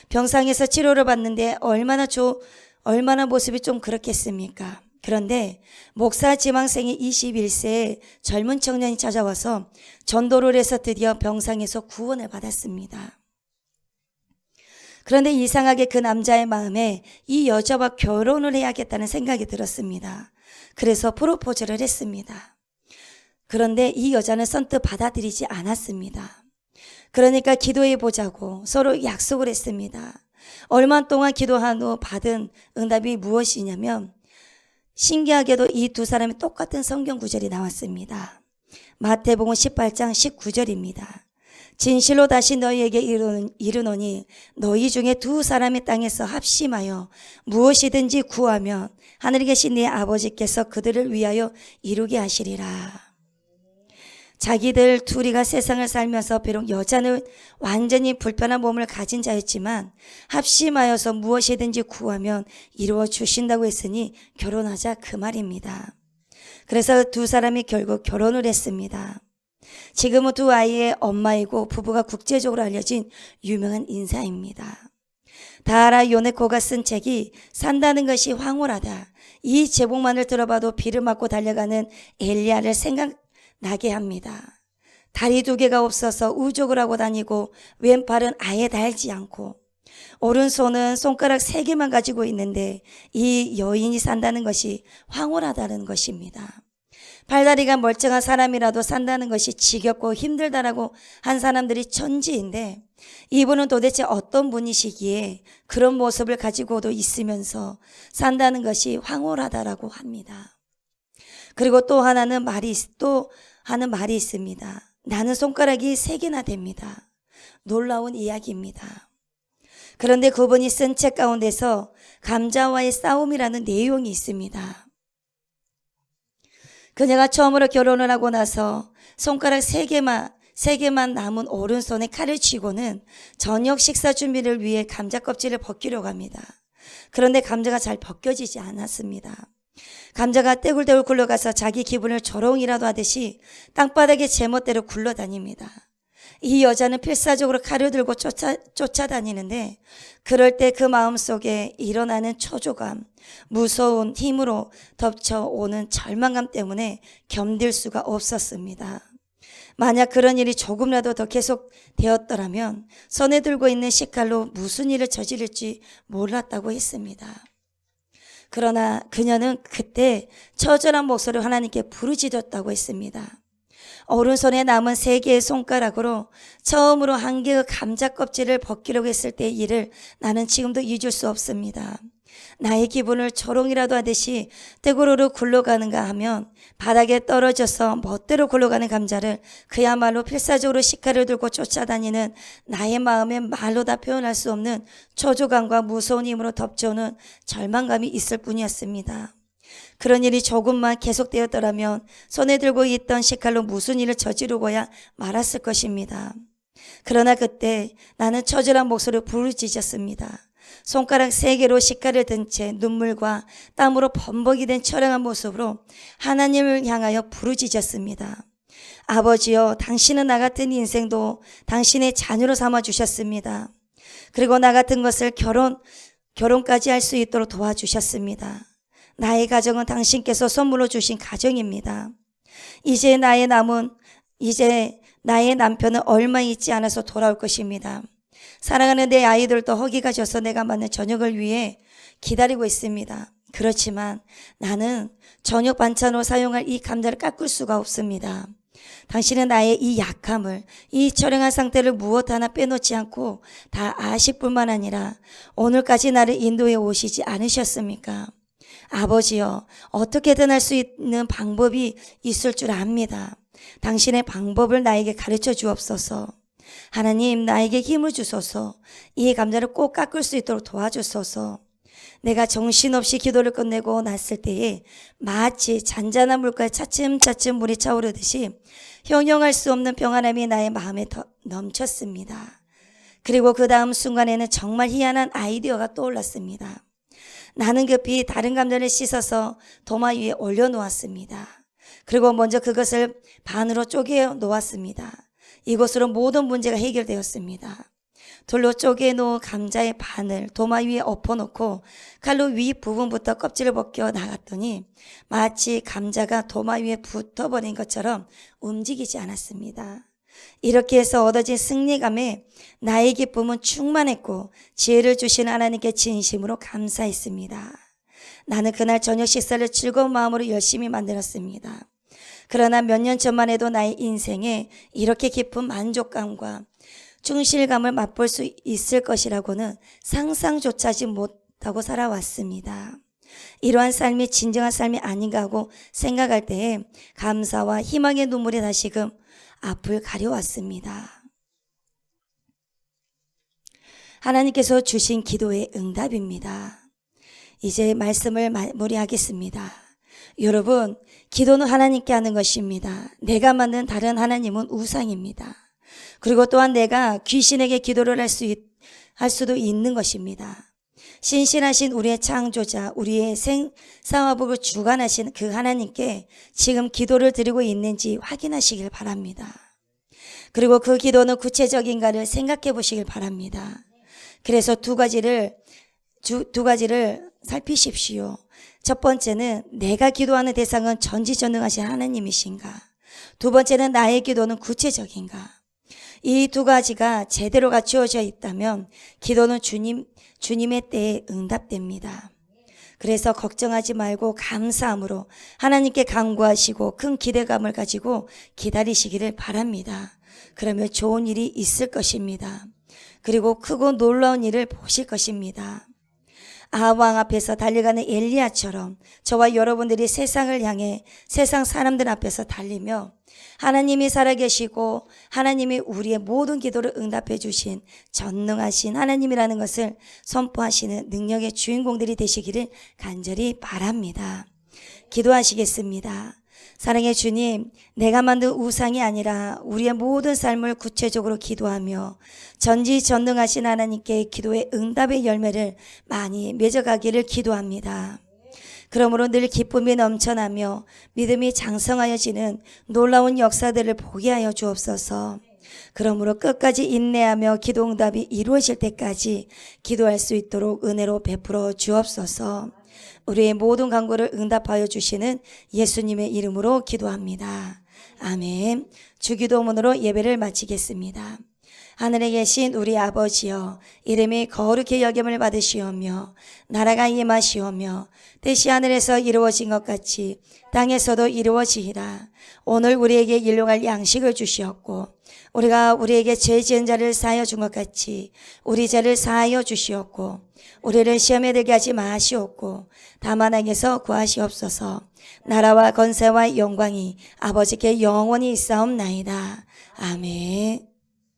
병상에서 치료를 받는데 얼마나 모습이 좀 그렇겠습니까? 그런데 목사 지망생이 21세의 젊은 청년이 찾아와서 전도를 해서 드디어 병상에서 구원을 받았습니다. 그런데 이상하게 그 남자의 마음에 이 여자와 결혼을 해야겠다는 생각이 들었습니다. 그래서 프로포즈를 했습니다. 그런데 이 여자는 선뜻 받아들이지 않았습니다. 그러니까 기도해 보자고 서로 약속을 했습니다. 얼마 동안 기도한 후 받은 응답이 무엇이냐면 신기하게도 이 두 사람이 똑같은 성경 구절이 나왔습니다. 마태복음 18장 19절입니다. 진실로 다시 너희에게 이르노니 너희 중에 두 사람의 땅에서 합심하여 무엇이든지 구하면 하늘에 계신 네 아버지께서 그들을 위하여 이루게 하시리라. 자기들 둘이가 세상을 살면서 비록 여자는 완전히 불편한 몸을 가진 자였지만 합심하여서 무엇이든지 구하면 이루어 주신다고 했으니 결혼하자 그 말입니다. 그래서 두 사람이 결국 결혼을 했습니다. 지금은 두 아이의 엄마이고 부부가 국제적으로 알려진 유명한 인사입니다. 다하라 요네코가 쓴 책이 산다는 것이 황홀하다. 이 제목만을 들어봐도 비를 맞고 달려가는 엘리야를 생각나게 합니다. 다리 두 개가 없어서 우족을 하고 다니고 왼팔은 아예 닳지 않고 오른손은 손가락 세 개만 가지고 있는데 이 여인이 산다는 것이 황홀하다는 것입니다. 팔다리가 멀쩡한 사람이라도 산다는 것이 지겹고 힘들다라고 한 사람들이 천지인데 이분은 도대체 어떤 분이시기에 그런 모습을 가지고도 있으면서 산다는 것이 황홀하다라고 합니다. 그리고 또 하는 말이 있습니다. 나는 손가락이 3개나 됩니다. 놀라운 이야기입니다. 그런데 그분이 쓴 책 가운데서 감자와의 싸움이라는 내용이 있습니다. 그녀가 처음으로 결혼을 하고 나서 손가락 3개만 남은 오른손에 칼을 쥐고는 저녁 식사 준비를 위해 감자 껍질을 벗기려고 합니다. 그런데 감자가 잘 벗겨지지 않았습니다. 감자가 떼굴떼굴 굴러가서 자기 기분을 조롱이라도 하듯이 땅바닥에 제멋대로 굴러다닙니다. 이 여자는 필사적으로 칼을 들고 쫓아다니는데 그럴 때 그 마음속에 일어나는 초조감, 무서운 힘으로 덮쳐오는 절망감 때문에 견딜 수가 없었습니다. 만약 그런 일이 조금이라도 더 계속되었더라면 손에 들고 있는 식칼로 무슨 일을 저지를지 몰랐다고 했습니다. 그러나 그녀는 그때 처절한 목소리로 하나님께 부르짖었다고 했습니다. 오른손에 남은 3개의 손가락으로 처음으로 한 개의 감자 껍질을 벗기려고 했을 때의 일을 나는 지금도 잊을 수 없습니다. 나의 기분을 조롱이라도 하듯이 떼구르르 굴러가는가 하면 바닥에 떨어져서 멋대로 굴러가는 감자를 그야말로 필사적으로 식칼을 들고 쫓아다니는 나의 마음에 말로 다 표현할 수 없는 초조감과 무서운 힘으로 덮쳐오는 절망감이 있을 뿐이었습니다. 그런 일이 조금만 계속되었더라면 손에 들고 있던 식칼로 무슨 일을 저지르고야 말았을 것입니다. 그러나 그때 나는 처절한 목소리로 부르짖었습니다. 손가락 3개로 식칼을 든 채 눈물과 땀으로 범벅이 된 처량한 모습으로 하나님을 향하여 부르짖었습니다. 아버지여, 당신은 나 같은 인생도 당신의 자녀로 삼아주셨습니다. 그리고 나 같은 것을 결혼까지 할 수 있도록 도와주셨습니다. 나의 가정은 당신께서 선물로 주신 가정입니다. 이제 나의 남편은 얼마 있지 않아서 돌아올 것입니다. 사랑하는 내 아이들도 허기가 져서 내가 맞는 저녁을 위해 기다리고 있습니다. 그렇지만 나는 저녁 반찬으로 사용할 이 감자를 깎을 수가 없습니다. 당신은 나의 이 약함을, 이 처량한 상태를 무엇 하나 빼놓지 않고 다 아실 뿐만 아니라 오늘까지 나를 인도해 오시지 않으셨습니까? 아버지여, 어떻게든 할 수 있는 방법이 있을 줄 압니다. 당신의 방법을 나에게 가르쳐 주옵소서. 하나님, 나에게 힘을 주소서. 이 감자를 꼭 깎을 수 있도록 도와주소서. 내가 정신없이 기도를 끝내고 났을 때에 마치 잔잔한 물가에 차츰차츰 물이 차오르듯이 형용할 수 없는 평안함이 나의 마음에 넘쳤습니다. 그리고 그 다음 순간에는 정말 희한한 아이디어가 떠올랐습니다. 나는 급히 다른 감자를 씻어서 도마 위에 올려놓았습니다. 그리고 먼저 그것을 반으로 쪼개 놓았습니다. 이것으로 모든 문제가 해결되었습니다. 돌로 쪼개 놓은 감자의 반을 도마 위에 엎어놓고 칼로 위 부분부터 껍질을 벗겨 나갔더니 마치 감자가 도마 위에 붙어버린 것처럼 움직이지 않았습니다. 이렇게 해서 얻어진 승리감에 나의 기쁨은 충만했고 지혜를 주시는 하나님께 진심으로 감사했습니다. 나는 그날 저녁 식사를 즐거운 마음으로 열심히 만들었습니다. 그러나 몇 년 전만 해도 나의 인생에 이렇게 깊은 만족감과 충실감을 맛볼 수 있을 것이라고는 상상조차 하지 못하고 살아왔습니다. 이러한 삶이 진정한 삶이 아닌가 하고 생각할 때에 감사와 희망의 눈물이 다시금 앞을 가려왔습니다. 하나님께서 주신 기도의 응답입니다. 이제 말씀을 마무리하겠습니다. 여러분, 기도는 하나님께 하는 것입니다. 내가 만든 다른 하나님은 우상입니다. 그리고 또한 내가 귀신에게 기도를 할 수도 있는 것입니다. 신실하신 우리의 창조자, 우리의 생사화복을 주관하신 그 하나님께 지금 기도를 드리고 있는지 확인하시길 바랍니다. 그리고 그 기도는 구체적인가를 생각해 보시길 바랍니다. 그래서 두 가지를 살피십시오. 첫 번째는 내가 기도하는 대상은 전지전능하신 하나님이신가? 두 번째는 나의 기도는 구체적인가? 이 두 가지가 제대로 갖추어져 있다면 기도는 주님의 때에 응답됩니다. 그래서 걱정하지 말고 감사함으로 하나님께 간구하시고 큰 기대감을 가지고 기다리시기를 바랍니다. 그러면 좋은 일이 있을 것입니다. 그리고 크고 놀라운 일을 보실 것입니다. 아합 왕 앞에서 달려가는 엘리야처럼 저와 여러분들이 세상을 향해 세상 사람들 앞에서 달리며 하나님이 살아계시고 하나님이 우리의 모든 기도를 응답해 주신 전능하신 하나님이라는 것을 선포하시는 능력의 주인공들이 되시기를 간절히 바랍니다. 기도하시겠습니다. 사랑의 주님, 내가 만든 우상이 아니라 우리의 모든 삶을 구체적으로 기도하며 전지전능하신 하나님께 기도의 응답의 열매를 많이 맺어가기를 기도합니다. 그러므로 늘 기쁨이 넘쳐나며 믿음이 장성하여지는 놀라운 역사들을 보게 하여 주옵소서. 그러므로 끝까지 인내하며 기도 응답이 이루어질 때까지 기도할 수 있도록 은혜로 베풀어 주옵소서. 우리의 모든 간구를 응답하여 주시는 예수님의 이름으로 기도합니다. 아멘. 주기도문으로 예배를 마치겠습니다. 하늘에 계신 우리 아버지여, 이름이 거룩히 여김을 받으시오며 나라가 임하시오며 뜻이 하늘에서 이루어진 것 같이 땅에서도 이루어지이다. 오늘 우리에게 일용할 양식을 주시옵고 우리가 우리에게 죄 지은 자를 사하여 준 것 같이 우리 죄를 사하여 주시옵고 우리를 시험에 들게 하지 마시옵고 다만 악에서 구하시옵소서. 나라와 권세와 영광이 아버지께 영원히 있사옵나이다. 아멘.